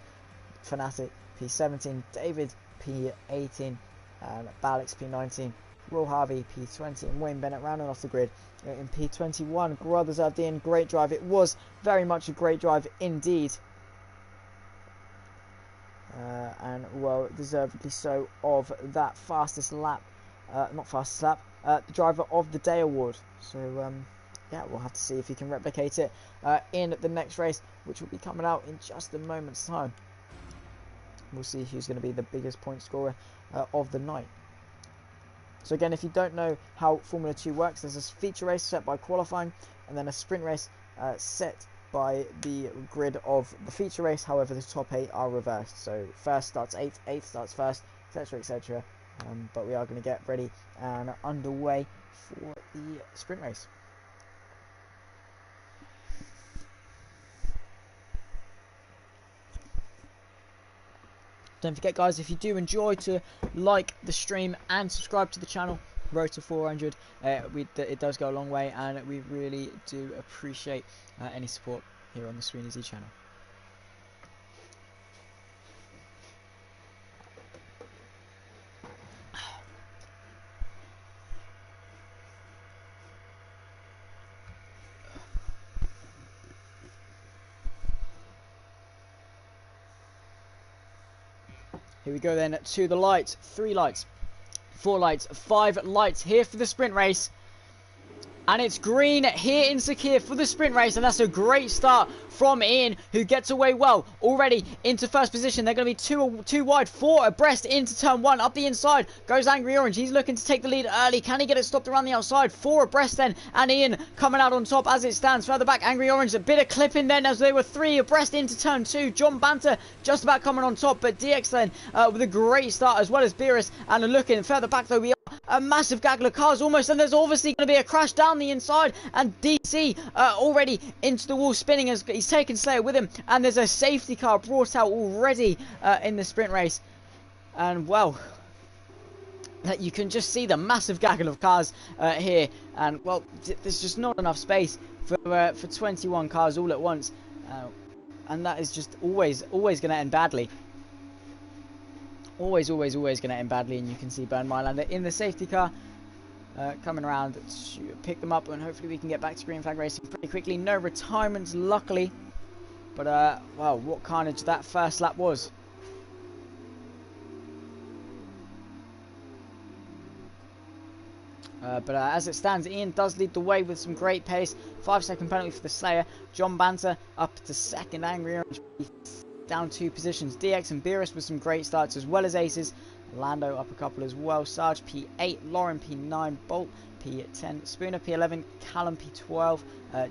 Fanatic, P17, David, P18, and Balix, P19, Will Harvey, P20, and Wayne Bennett rounding off the grid in P21. Grothers Abdin, great drive. It was very much a great drive indeed. And well deservedly so of that fastest lap, not fastest lap, the driver of the day award. So yeah, we'll have to see if he can replicate it in the next race, which will be coming out in just a moment's time. We'll see who's going to be the biggest point scorer of the night. So again, if you don't know how Formula 2 works, there's a feature race set by qualifying, and then a sprint race set by the grid of the feature race. However, the top 8 are reversed. So first starts 8th, 8th starts first, etc, etc. But we are going to get ready and underway for the sprint race. Don't forget, guys, if you do enjoy, to like the stream and subscribe to the channel. Road to 400. It does go a long way, and we really do appreciate any support here on the Sweeneysy channel. Here we go then to the lights. 3 lights, 4 lights, 5 lights here for the sprint race. And it's green here in Sakir for the sprint race, and that's a great start from Ian, who gets away well already into first position. They're going to be too wide, 4 abreast into turn 1. Up the inside goes Angry Orange. He's looking to take the lead early. Can he get it stopped around the outside? 4 abreast then, and Ian coming out on top as it stands. Further back, Angry Orange, a bit of clipping then as they were 3 abreast into turn 2. John Banter just about coming on top, but DX then with a great start, as well as Beerus. And looking further back though, we are a massive gaggle of cars almost, and there's obviously going to be a crash down the inside, and DC already into the wall spinning as he's taken Slayer with him, and there's a safety car brought out already in the sprint race. And well, you can just see the massive gaggle of cars here, and well, there's just not enough space for 21 cars all at once, and that is just always going to end badly. Always going to end badly. And you can see Burn Mylander in the safety car coming around to pick them up, and hopefully we can get back to green flag racing pretty quickly. No retirements, luckily, but wow, what carnage that first lap was. But as it stands, Ian does lead the way with some great pace. 5-second penalty for the Slayer. John Banter up to second. Angry Orange down 2 positions. DX and Beerus with some great starts, as well as aces. Lando up a couple as well. Sarge P8, Lauren P9, Bolt P10, Spooner P11, Callum P12,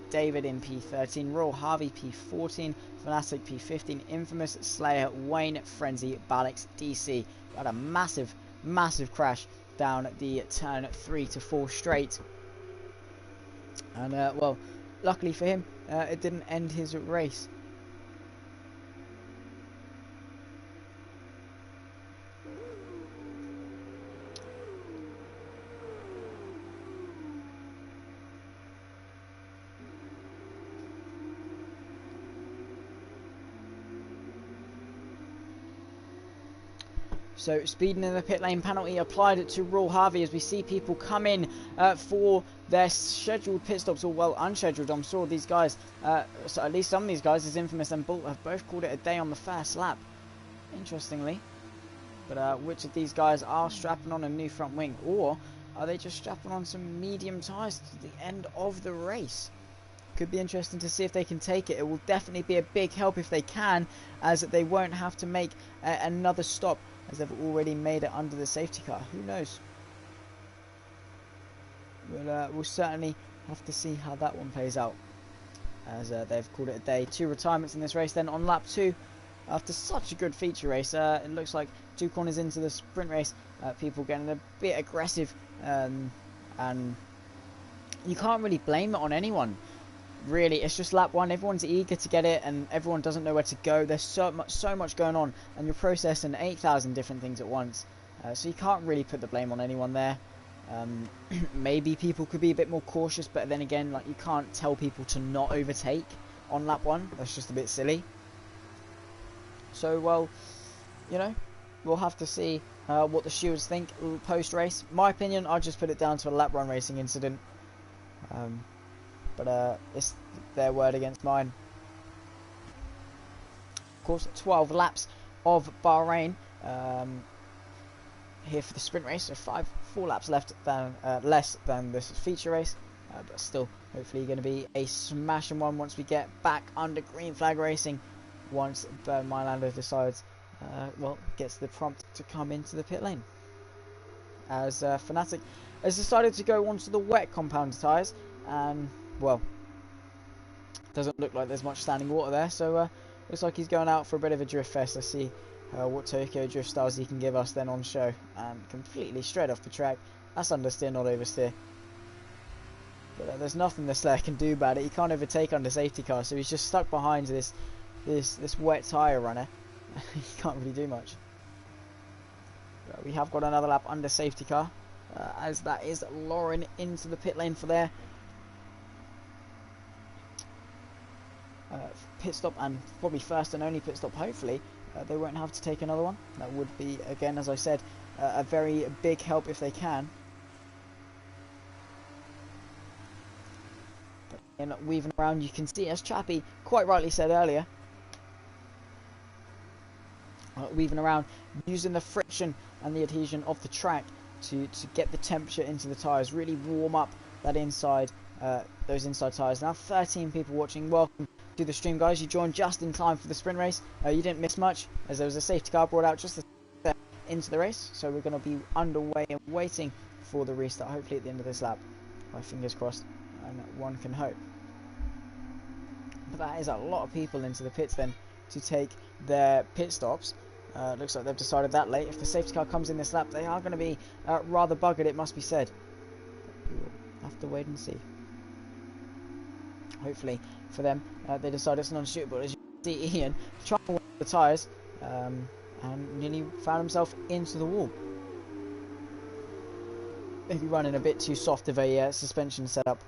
David in P13, Royal Harvey P14, Fanatic P15, Infamous, Slayer, Wayne, Frenzy, Balix, DC. Got a massive crash down the turn 3 to 4 straight. And well, luckily for him, it didn't end his race. So speeding in the pit lane penalty applied to Raw Harvey, as we see people come in for their scheduled pit stops, or well, unscheduled. I'm sure these guys, so at least some of these guys, as Infamous and Bolt, have both called it a day on the first lap, interestingly. But which of these guys are strapping on a new front wing, or are they just strapping on some medium tyres to the end of the race? Could be interesting to see if they can take it. It will definitely be a big help if they can, as they won't have to make another stop, as they've already made it under the safety car. Who knows? We'll certainly have to see how that one plays out, as they've called it a day. 2 retirements in this race then on lap 2. After such a good feature race, it looks like 2 corners into the sprint race, people getting a bit aggressive, and you can't really blame it on anyone. Really, it's just lap 1. Everyone's eager to get it, and everyone doesn't know where to go. There's so much going on, and you're processing 8,000 different things at once. So you can't really put the blame on anyone there. Maybe people could be a bit more cautious, but then again, like, you can't tell people to not overtake on lap 1. That's just a bit silly. So, well, you know, we'll have to see what the stewards think post-race. My opinion, I'll just put it down to a lap run racing incident. But it's their word against mine. Of course, 12 laps of Bahrain here for the sprint race, so 4 laps left than less than this feature race, but still, hopefully, going to be a smashing one once we get back under green flag racing. Once Burn Mylander decides well, gets the prompt to come into the pit lane. As Fnatic has decided to go onto the wet compound tyres, and, well, doesn't look like there's much standing water there, so looks like he's going out for a bit of a drift fest. Let's see what Tokyo drift styles he can give us then on show. And completely straight off the track. That's understeer, not oversteer. But there's nothing the Slayer can do about it. He can't overtake under safety car, so he's just stuck behind this wet tyre runner. He can't really do much. But we have got another lap under safety car, as that is Lauren into the pit lane for their pit stop, and probably first and only pit stop. Hopefully they won't have to take another one. That would be, again, as I said, a very big help if they can. And weaving around, you can see, as Chappie quite rightly said earlier, weaving around, using the friction and the adhesion of the track to get the temperature into the tyres, really warm up that inside, those inside tyres. Now 13 people watching, welcome to the stream, guys. You joined just in time for the sprint race. You didn't miss much, as there was a safety car brought out just into the race, so we're going to be underway and waiting for the restart, hopefully at the end of this lap. My fingers crossed, and one can hope. But that is a lot of people into the pits then to take their pit stops. Looks like they've decided that late. If the safety car comes in this lap, they are going to be rather buggered, it must be said. We'll have to wait and see. Hopefully for them, they decide it's non-shootable. As you can see, Ian trying to warm the tyres and nearly found himself into the wall. Maybe running a bit too soft of a suspension setup.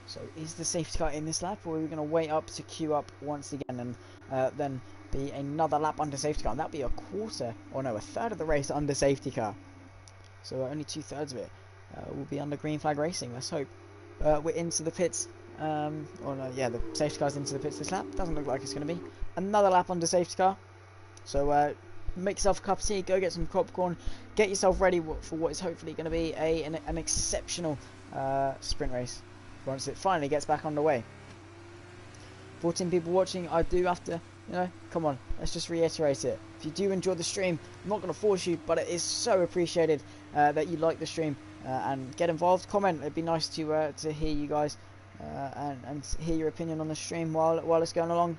So is the safety car in this lap, or are we going to wait up to queue up once again and then be another lap under safety car? And that'll be a quarter, or no, a third of the race under safety car. So only 2/3 of it will be under green flag racing. Let's hope. We're into the pits. Or no, yeah, the safety car's into the pits this lap. Doesn't look like it's going to be another lap under safety car. So make yourself a cup of tea, go get some popcorn, get yourself ready for what is hopefully going to be an exceptional sprint race once it finally gets back underway. 14 people watching, I do have to, come on, let's just reiterate it. If you do enjoy the stream, I'm not going to force you, but it is so appreciated that you like the stream and get involved. Comment, it'd be nice to hear you guys and hear your opinion on the stream while it's going along,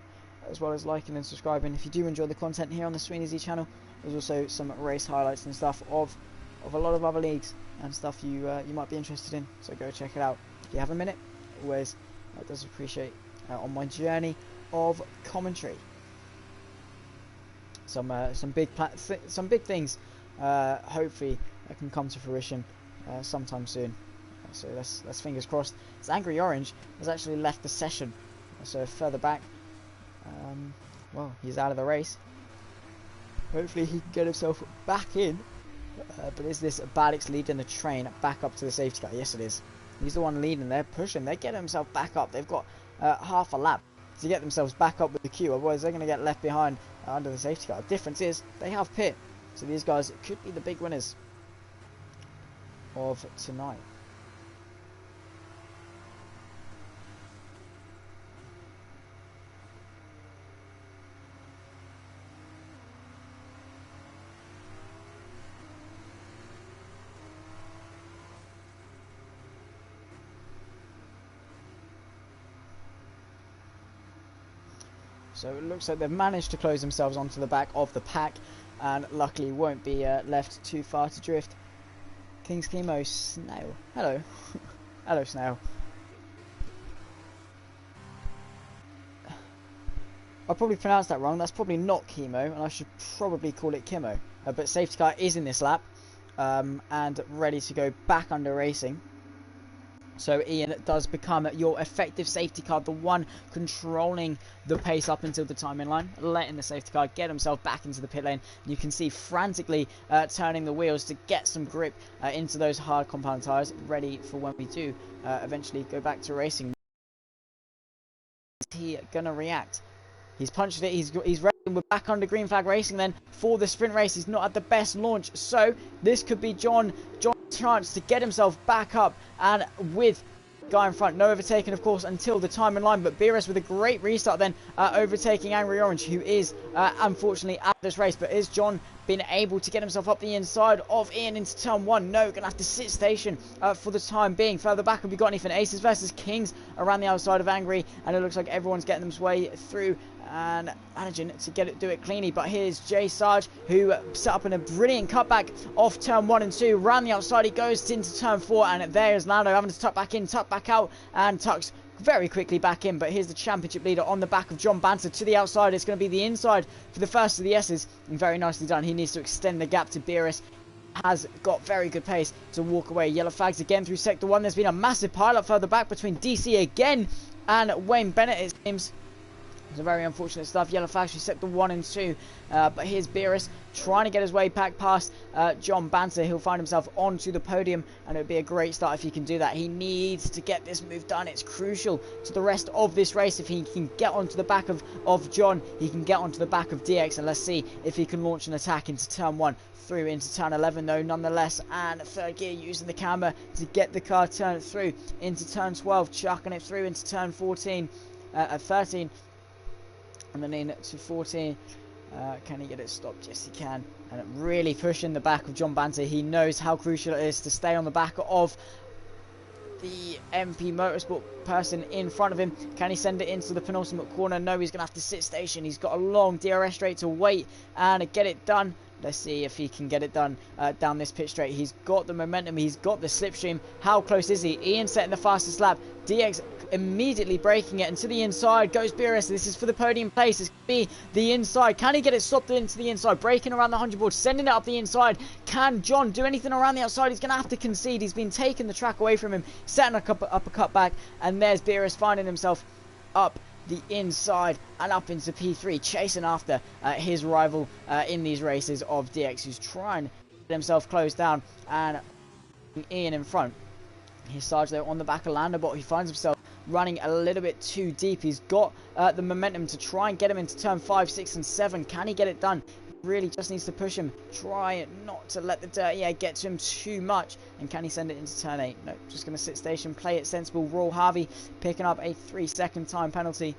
as well as liking and subscribing. If you do enjoy the content here on the Sweeney's channel, there's also some race highlights and stuff of a lot of other leagues and stuff you might be interested in, so go check it out. If you have a minute, always does appreciate on my journey of commentary. Some big things hopefully that can come to fruition sometime soon. So let's fingers crossed. This Angry Orange has actually left the session, so further back. Well, he's out of the race. Hopefully he can get himself back in. But is this Badix leading the train back up to the safety car? Yes, it is. He's the one leading. They're pushing. They're getting themselves back up. They've got half a lap to get themselves back up with the queue. Otherwise, they're going to get left behind under the safety car. The difference is they have pit. So these guys could be the big winners of tonight. So it looks like they've managed to close themselves onto the back of the pack, and luckily won't be left too far to drift. King's Chemo Snail. Hello. Hello, Snail. I probably pronounced that wrong. That's probably not Chemo, and I should probably call it Chemo. But safety car is in this lap, and ready to go back under racing. So Ian does become your effective safety car, the one controlling the pace up until the timing line, letting the safety car get himself back into the pit lane. You can see frantically turning the wheels to get some grip into those hard compound tyres, ready for when we do eventually go back to racing. Is he gonna react? He's punched it. He's ready. we're back under green flag racing then for the sprint race. He's not at the best launch, so this could be John's chance to get himself back up, and with guy in front, no overtaking of course until the time in line, but BRS with a great restart then, overtaking Angry Orange, who is unfortunately at this race. But is John been able to get himself up the inside of Ian into turn 1? No, gonna have to sit station for the time being. Further back, have we got anything? Aces versus Kings around the outside of Angry, and it looks like everyone's getting their way through and managing to do it cleanly. But here's Jay Sarge, who set up in a brilliant cutback off turn 1 and 2. Round the outside he goes into turn 4, and there's Lando having to tuck back in, tuck back out, and tucks very quickly back in. But here's the championship leader on the back of John Banter to the outside. It's going to be the inside for the first of the S's, and very nicely done. He needs to extend the gap to Beerus. Has got very good pace to walk away. Yellow flags again through sector 1. There's been a massive pile-up further back between DC again and Wayne Bennett, it seems. It's a very unfortunate stuff. Yellow flags through sector 1 and 2. But here's Beerus trying to get his way back past John Banter. He'll find himself onto the podium, and it would be a great start if he can do that. He needs to get this move done. It's crucial to the rest of this race. If he can get onto the back of John, he can get onto the back of DX, and let's see if he can launch an attack into turn 1. Through into turn 11 though, nonetheless, and third gear using the camber to get the car turned through into turn 12, chucking it through into turn 13, 13, and then into 14. Can he get it stopped? Yes, he can. And really pushing the back of John Banter. He knows how crucial it is to stay on the back of the MP Motorsport person in front of him. Can he send it into the penultimate corner? No, he's going to have to sit station. He's got a long DRS straight to wait and get it done. Let's see if he can get it done down this pit straight. He's got the momentum. He's got the slipstream. How close is he? Ian setting the fastest lap. DX immediately breaking it. And to the inside goes Beerus. This is for the podium place. It's going to be the inside. Can he get it stopped into the inside? Breaking around the 100 board. Sending it up the inside. Can John do anything around the outside? He's going to have to concede. He's been taking the track away from him. Setting up a cut back. And there's Beerus finding himself up the inside and up into P3, chasing after his rival in these races of DX, who's trying to get himself closed down, and Ian in front. Here's Sarge though on the back of Landobot. He finds himself running a little bit too deep. He's got the momentum to try and get him into turn 5, 6 and 7. Can he get it done? Really just needs to push him, try not to let the dirt get to him too much. And can he send it into turn 8? No, just going to sit station, play it sensible. Raw Harvey picking up a 3-second time penalty.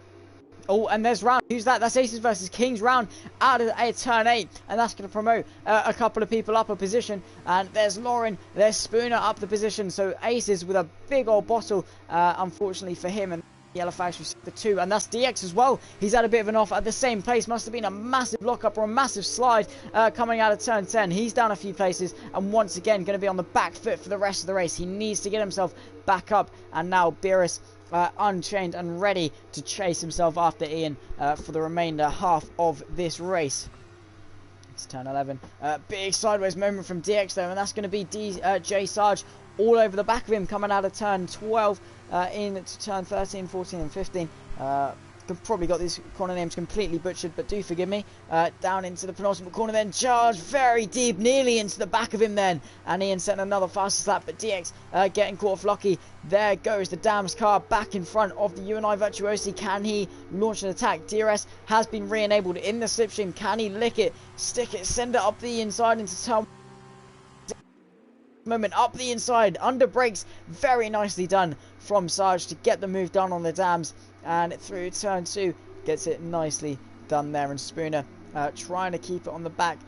Oh, and there's round. Who's that? That's Aces versus Kings round out of turn 8, and that's going to promote a couple of people up a position. And there's Lauren, there's Spooner up the position. So Aces with a big old bottle, unfortunately for him, and Yellow Factory the 2, and that's DX as well. He's had a bit of an off at the same place. Must have been a massive lockup or a massive slide coming out of turn 10. He's down a few places, and once again going to be on the back foot for the rest of the race. He needs to get himself back up, and now Beerus unchained and ready to chase himself after Ian for the remainder half of this race. It's turn 11. Big sideways moment from DX though, and that's going to be Jay Sarge all over the back of him coming out of turn 12 into turn 13, 14 and 15. Probably got these corner names completely butchered, but do forgive me. Down into the penultimate corner then, charge very deep, nearly into the back of him then, and Ian setting another fastest lap, but DX getting caught off lucky. There goes the Dams car back in front of the UNI Virtuosi. Can he launch an attack? DRS has been re-enabled in the slipstream. Can he lick it, stick it, send it up the inside into turn moment, up the inside, under brakes, very nicely done from Sarge to get the move done on the Dams, and through turn 2 gets it nicely done there. And Spooner trying to keep it on the back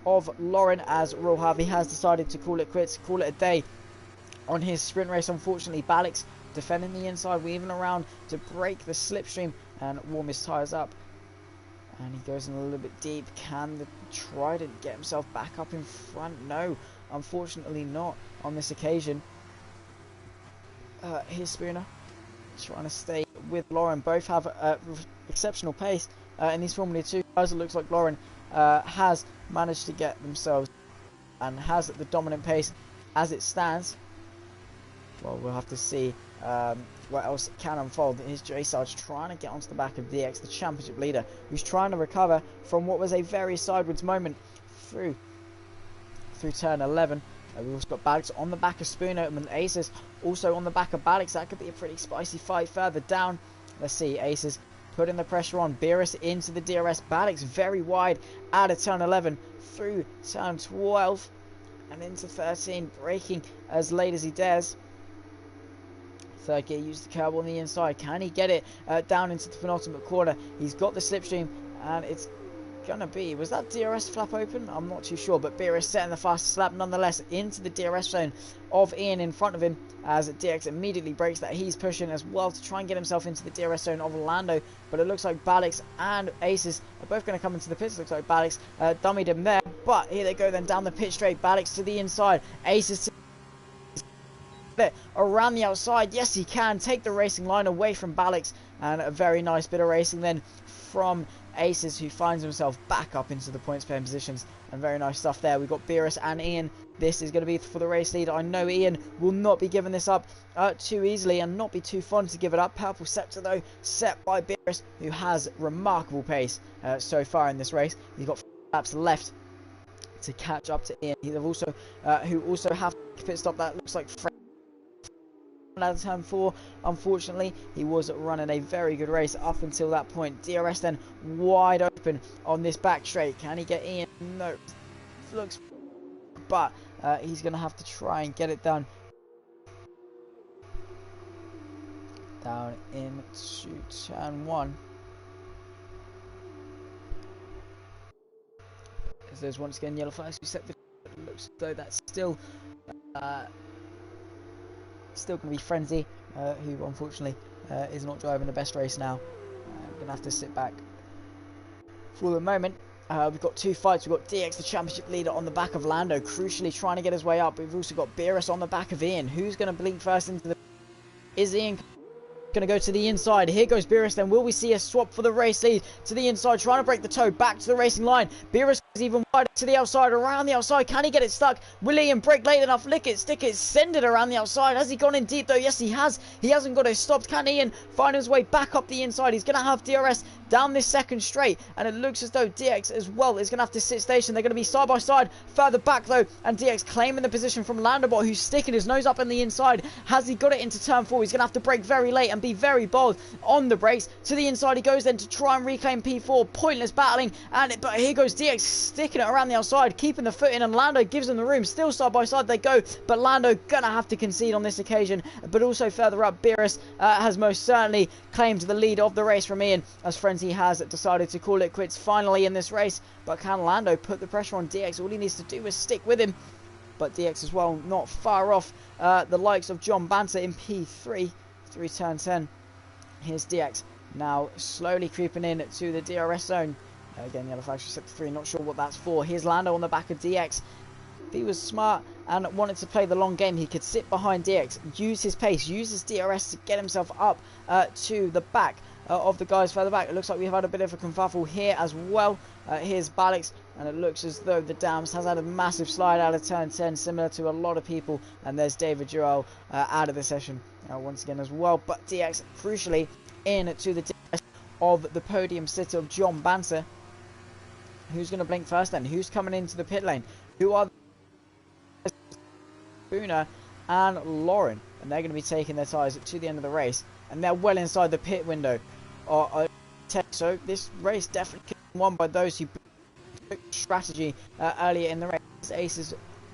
of Lauren, as Royal Harvey has decided to call it quits, call it a day on his sprint race. Unfortunately, Balix defending the inside, weaving around to break the slipstream and warm his tyres up. And he goes in a little bit deep. Can the Trident get himself back up in front? No, unfortunately not on this occasion. Here's Spooner trying to stay with Lauren. Both have exceptional pace in these Formula 2 cars. It looks like Lauren has managed to get themselves and has the dominant pace as it stands. Well, we'll have to see what else can unfold. Here's Jay Sarge trying to get onto the back of DX, the championship leader, who's trying to recover from what was a very sideways moment through turn 11. We've also got Balix on the back of Spooner, and Aces also on the back of Balix. That could be a pretty spicy fight further down. Let's see, Aces putting the pressure on. Beerus into the DRS. Balix very wide out of turn 11 through turn 12 and into 13, braking as late as he dares. Third gear, use the curb on the inside. Can he get it down into the penultimate corner? He's got the slipstream, and it's gonna be, was that DRS flap open? I'm not too sure, but Beerus setting the fastest lap nonetheless into the DRS zone of Ian in front of him, as DX immediately breaks that. He's pushing as well to try and get himself into the DRS zone of Lando, but it looks like Balix and Aces are both going to come into the pits. Looks like Balix dummied him there, but here they go then down the pit straight. Balix to the inside, Aces to around the outside. Yes, he can take the racing line away from Balix, and a very nice bit of racing then from Aces, who finds himself back up into the points paying positions, and very nice stuff there. We've got Beerus and Ian. This is going to be for the race lead. I know Ian will not be giving this up too easily, and not be too fun to give it up. Purple Scepter though set by Beerus, who has remarkable pace so far in this race. He's got 4 laps left to catch up to Ian. He's also who also have a pit stop. That looks like out of turn 4. Unfortunately, he was running a very good race up until that point. DRS then wide open on this back straight. Can he get Ian? No. Looks, but he's going to have to try and get it done. Down into turn 1. As there's once again yellow flags. We set the, it looks as though that's still going to be Frenzy, who unfortunately is not driving the best race now. I'm going to have to sit back for the moment. We've got 2 fights. We've got DX, the championship leader, on the back of Lando, crucially trying to get his way up. We've also got Beerus on the back of Ian. Who's going to blink first into the... Is Ian going to go to the inside? Here goes Beerus then. Will we see a swap for the race lead to the inside, trying to break the toe back to the racing line? Beerus is even wider to the outside, around the outside. Can he get it stuck? Will Ian break late enough? Lick it, stick it, send it around the outside. Has he gone in deep though? Yes, he has. He hasn't got it stopped. Can Ian find his way back up the inside? He's going to have DRS down this second straight, and it looks as though DX as well is going to have to sit station. They're going to be side by side further back though, and DX claiming the position from Landobot, who's sticking his nose up in the inside. Has he got it into turn 4? He's going to have to brake very late and be very bold on the brakes. To the inside he goes then to try and reclaim P4. Pointless battling, but here goes DX sticking it around the outside, keeping the foot in, and Lando gives him the room. Still side by side they go, but Lando gonna have to concede on this occasion. But also further up, Beerus has most certainly claimed the lead of the race from Ian, as Frenzy has decided to call it quits finally in this race. But can Lando put the pressure on DX? All he needs to do is stick with him. But DX as well not far off the likes of John Banter in P3 through turn 10. Here's DX now slowly creeping in to the DRS zone. Again, yellow flag set to 3, not sure what that's for. Here's Lando on the back of DX. If he was smart and wanted to play the long game, he could sit behind DX, use his pace, use his DRS to get himself up to the back of the guys further back. It looks like we've had a bit of a kerfuffle here as well. Here's Balix, and it looks as though the Dams has had a massive slide out of turn 10, similar to a lot of people. And there's David Joel out of the session once again as well. But DX crucially in to the DRS of the podium sitter of John Banter. Who's going to blink first then? Who's coming into the pit lane? Who are Boona and Lauren? And they're going to be taking their tyres to the end of the race. And they're well inside the pit window. So this race definitely won by those who took strategy earlier in the race. Aces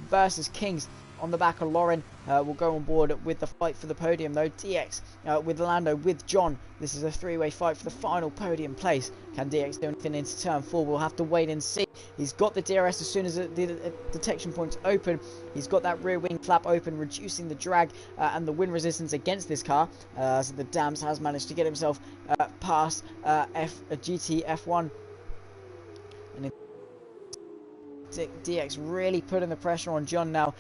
versus Kings on the back of Lauren will go on board with the fight for the podium though. DX with Lando, with John. This is a 3-way fight for the final podium place. Can DX do anything into turn 4? We'll have to wait and see. He's got the DRS as soon as the detection point's open. He's got that rear wing flap open, reducing the drag and the wind resistance against this car. So the Dams has managed to get himself past GT F1. And DX really putting the pressure on John now.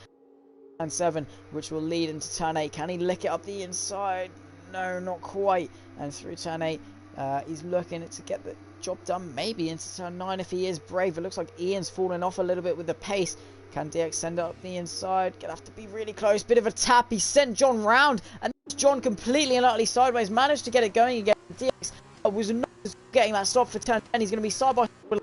Turn 7, which will lead into turn 8. Can he lick it up the inside? No, not quite. And through turn 8, he's looking to get the job done, maybe into turn 9 if he is brave. It looks like Ian's falling off a little bit with the pace. Can DX send it up the inside? Gonna have to be really close. Bit of a tap. He sent John round, and John completely and utterly sideways. Managed to get it going again. DX was not getting that stop for turn 10. He's going to be side by side with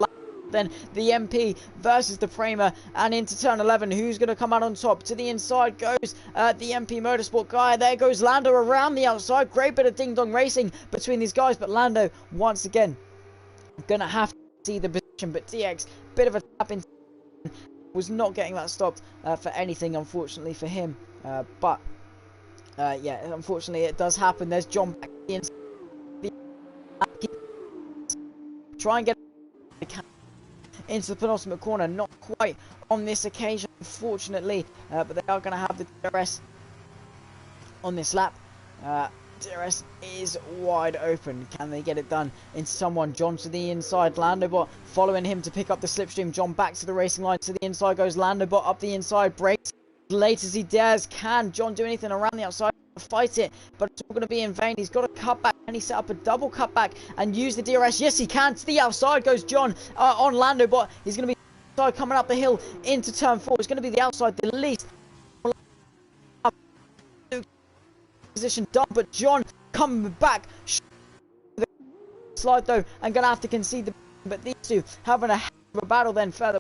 Then the MP versus the Prema, and into turn 11, who's going to come out on top? To the inside goes the MP Motorsport guy. There goes Lando around the outside. Great bit of ding-dong racing between these guys, but Lando, once again, going to have to see the position. But DX, bit of a tap in, was not getting that stopped for anything, unfortunately for him. But yeah, unfortunately it does happen. There's John back inside. Try and get into the penultimate corner, not quite on this occasion, unfortunately, but they are going to have the DRS on this lap. DRS is wide open. Can they get it done into someone? John to the inside, Landobot following him to pick up the slipstream. John back to the racing line, to the inside goes Landobot, up the inside, breaks late as he dares. Can John do anything around the outside? Fight it, but it's all going to be in vain. He's got a cutback. Can he set up a double cutback and use the DRS? Yes, he can. To the outside goes John on Lando, but he's going to be coming up the hill into turn 4. It's going to be the outside, the least position done, but John coming back. Slide though, and going to have to concede the. But these two having a hell of a battle then further.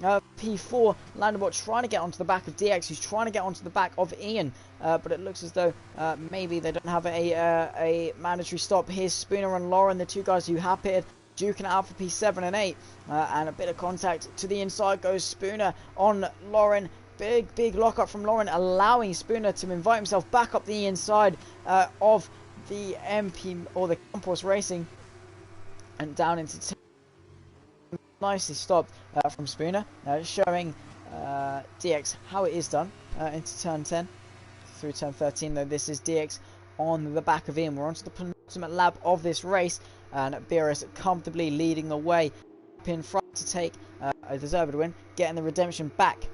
P4, Landobot trying to get onto the back of DX, who's trying to get onto the back of Ian, but it looks as though maybe they don't have a mandatory stop. Here's Spooner and Lauren, the two guys who have pitted, duking it out for P7 and 8, and a bit of contact to the inside goes Spooner on Lauren. Big lockup from Lauren, allowing Spooner to invite himself back up the inside of the MP, or the Campos Racing, and down into nicely stopped from Spooner, showing DX how it is done into turn 10 through turn 13, though this is DX on the back of Ian. We're on to the penultimate lap of this race, and Beerus comfortably leading the way in front to take a deserved win, getting the redemption back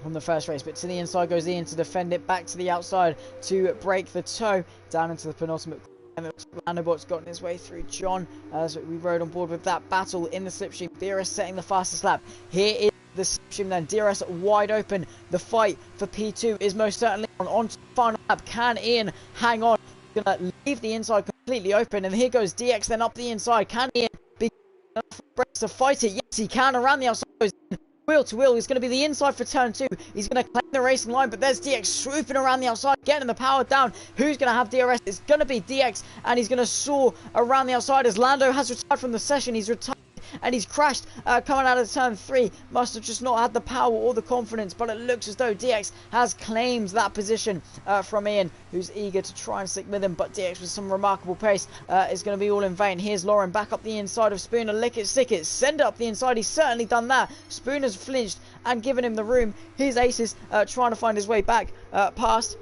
from the first race. But to the inside goes Ian to defend it, back to the outside to break the toe down into the penultimate. And Landobot's gotten his way through John as we rode on board with that battle in the slipstream. DRS setting the fastest lap. Here is the slipstream then. DRS wide open. The fight for P2 is most certainly on to the final lap. Can Ian hang on? He's going to leave the inside completely open. And here goes DX then up the inside. Can Ian be enough to fight it? Yes, he can. Around the outside goes wheel to wheel. He's going to be the inside for turn 2. He's going to claim the racing line, but there's DX swooping around the outside, getting the power down. Who's going to have DRS? It's going to be DX, and he's going to soar around the outside as Lando has retired from the session. He's retired and he's crashed coming out of turn 3. Must have just not had the power or the confidence, but it looks as though DX has claimed that position from Ian, who's eager to try and stick with him, but DX with some remarkable pace is going to be all in vain. Here's Lauren back up the inside of Spooner. Lick it, stick it, send it up the inside. He's certainly done that. Spooner's flinched and given him the room. Here's Aces trying to find his way back past,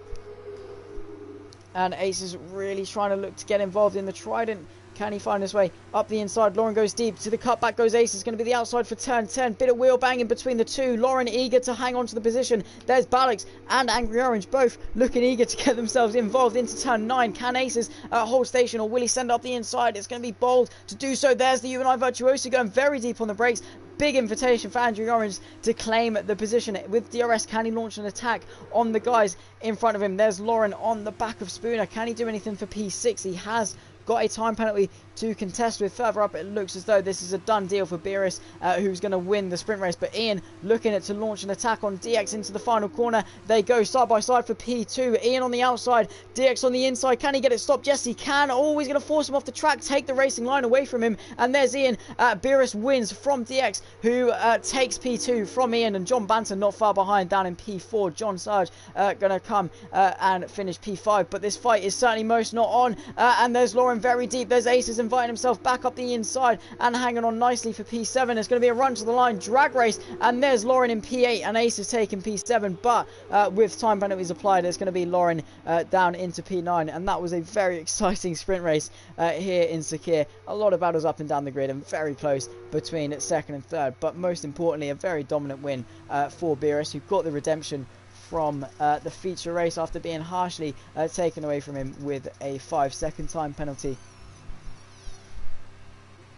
and Aces really trying to look to get involved in the Trident. Can he find his way up the inside? Lauren goes deep. To the cutback goes Ace. It's going to be the outside for turn 10. Bit of wheel banging between the two. Lauren eager to hang on to the position. There's Balix and Angry Orange, both looking eager to get themselves involved into turn 9. Can Aces hold station, or will he send up the inside? It's going to be bold to do so. There's the UNI Virtuoso going very deep on the brakes. Big invitation for Andrew Orange to claim the position. With DRS, can he launch an attack on the guys in front of him? There's Lauren on the back of Spooner. Can he do anything for P6? He has got a time penalty to contest with. Further up, it looks as though this is a done deal for Beerus, who's going to win the sprint race. But Ian looking at to launch an attack on DX into the final corner. They go side by side for P2. Ian on the outside, DX on the inside. Can he get it stopped? Yes, he can. Oh, he's going to force him off the track, take the racing line away from him. And there's Ian. Beerus wins from DX, who takes P2 from Ian, and John Banton not far behind down in P4. John Sarge going to come and finish P5. But this fight is certainly most not on. And there's Lauren very deep. There's Aces inviting himself back up the inside and hanging on nicely for P7. It's going to be a run to the line drag race, and there's Lauren in P8 and Aces taking P7, but with time penalties applied, it's going to be Lauren down into P9. And that was a very exciting sprint race here in Sakir. A lot of battles up and down the grid and very close between second and third, but most importantly a very dominant win for Beerus, who got the redemption from the feature race after being harshly taken away from him with a 5-second time penalty.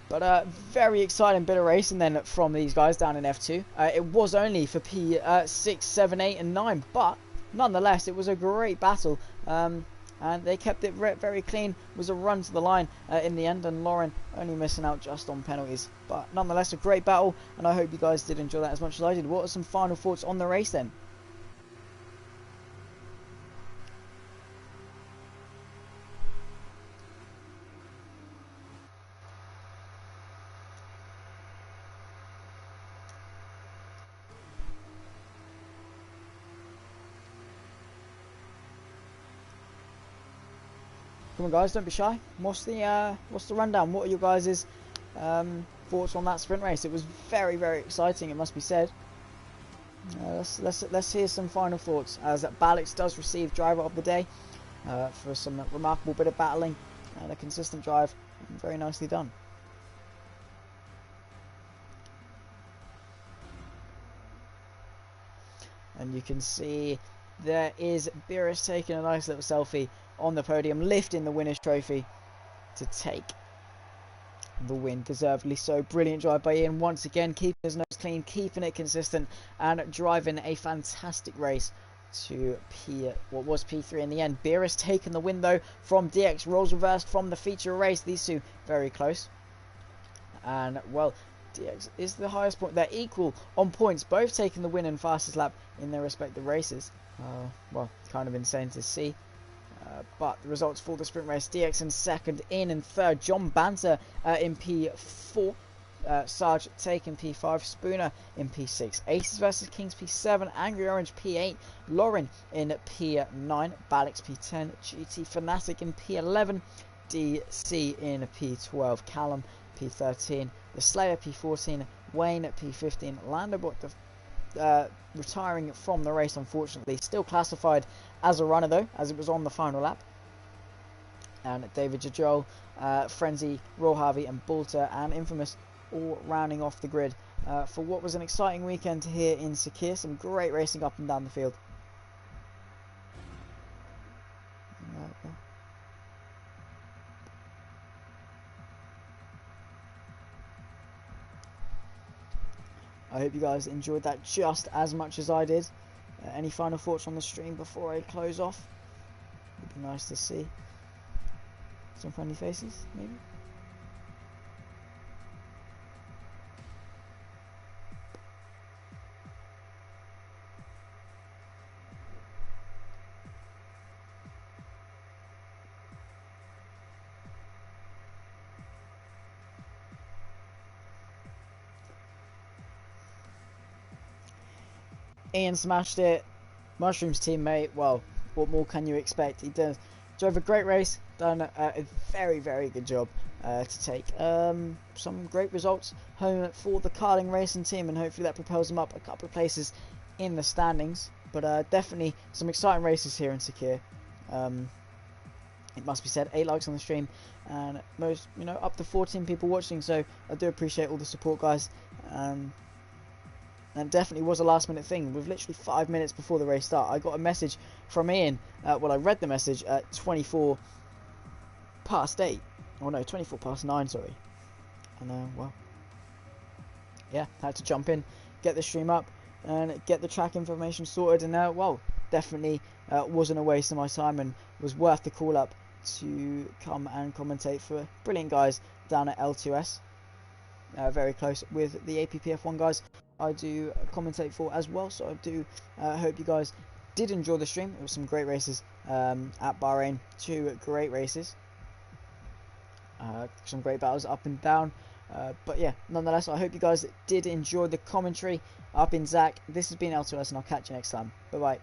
But very exciting bit of racing then from these guys down in F2. It was only for P6, 7, 8 and 9, but nonetheless it was a great battle. and they kept it very clean. It was a run to the line in the end, and Lauren only missing out just on penalties. But nonetheless, a great battle, and I hope you guys did enjoy that as much as I did. What are some final thoughts on the race then? Come on, guys, don't be shy. What's the rundown? What are your guys' thoughts on that sprint race? It was very exciting, it must be said. Let's hear some final thoughts, as Balix does receive driver of the day for some remarkable bit of battling and a consistent drive. Very nicely done. And you can see there is Beerus taking a nice little selfie on the podium, lifting the winner's trophy to take the win, deservedly so. Brilliant drive by Ian once again, keeping his nose clean, keeping it consistent, and driving a fantastic race to what was P3 in the end. Beerus taking the win though from DX, roles reversed from the feature race. These two very close, and well, DX is the highest point. They're equal on points, both taking the win and fastest lap in their respective races. Well, kind of insane to see. But the results for the sprint race: DX in second, Ian in third, John Banter in P4, Sarge taking P5, Spooner in P6, Aces vs Kings P7, Angry Orange P8, Lauren in P9, Balix P10, GT Fanatic in P11, DC in P12, Callum P13, The Slayer P14, Wayne P15, Landobot retiring from the race, unfortunately. Still classified as a runner though, as it was on the final lap. And David Jajol, Frenzy, Raw Harvey and Bolter and Infamous all rounding off the grid for what was an exciting weekend here in Sakir. Some great racing up and down the field. I hope you guys enjoyed that just as much as I did. Any final thoughts on the stream before I close off? It'd be nice to see some friendly faces, maybe. Ian smashed it. Mushroom's teammate, well, what more can you expect? He drove a great race, done a very good job to take some great results home for the karting racing team, and hopefully that propels them up a couple of places in the standings. But definitely some exciting races here in Sakir. It must be said, 8 likes on the stream and most, up to 14 people watching, so I do appreciate all the support, guys. And definitely was a last minute thing. With literally 5 minutes before the race start, I got a message from Ian. Well, I read the message at 24 past 8. Oh no, 24 past 9, sorry. And well, yeah, had to jump in, get the stream up and get the track information sorted. And well, definitely wasn't a waste of my time and was worth the call up to come and commentate for brilliant guys down at L2S. Very close with the APPF1 guys I do commentate for as well, so I do hope you guys did enjoy the stream. It was some great races at Bahrain, 2 great races, some great battles up and down, but yeah, nonetheless I hope you guys did enjoy the commentary. I've been Zach, this has been L2S, and I'll catch you next time. Bye bye.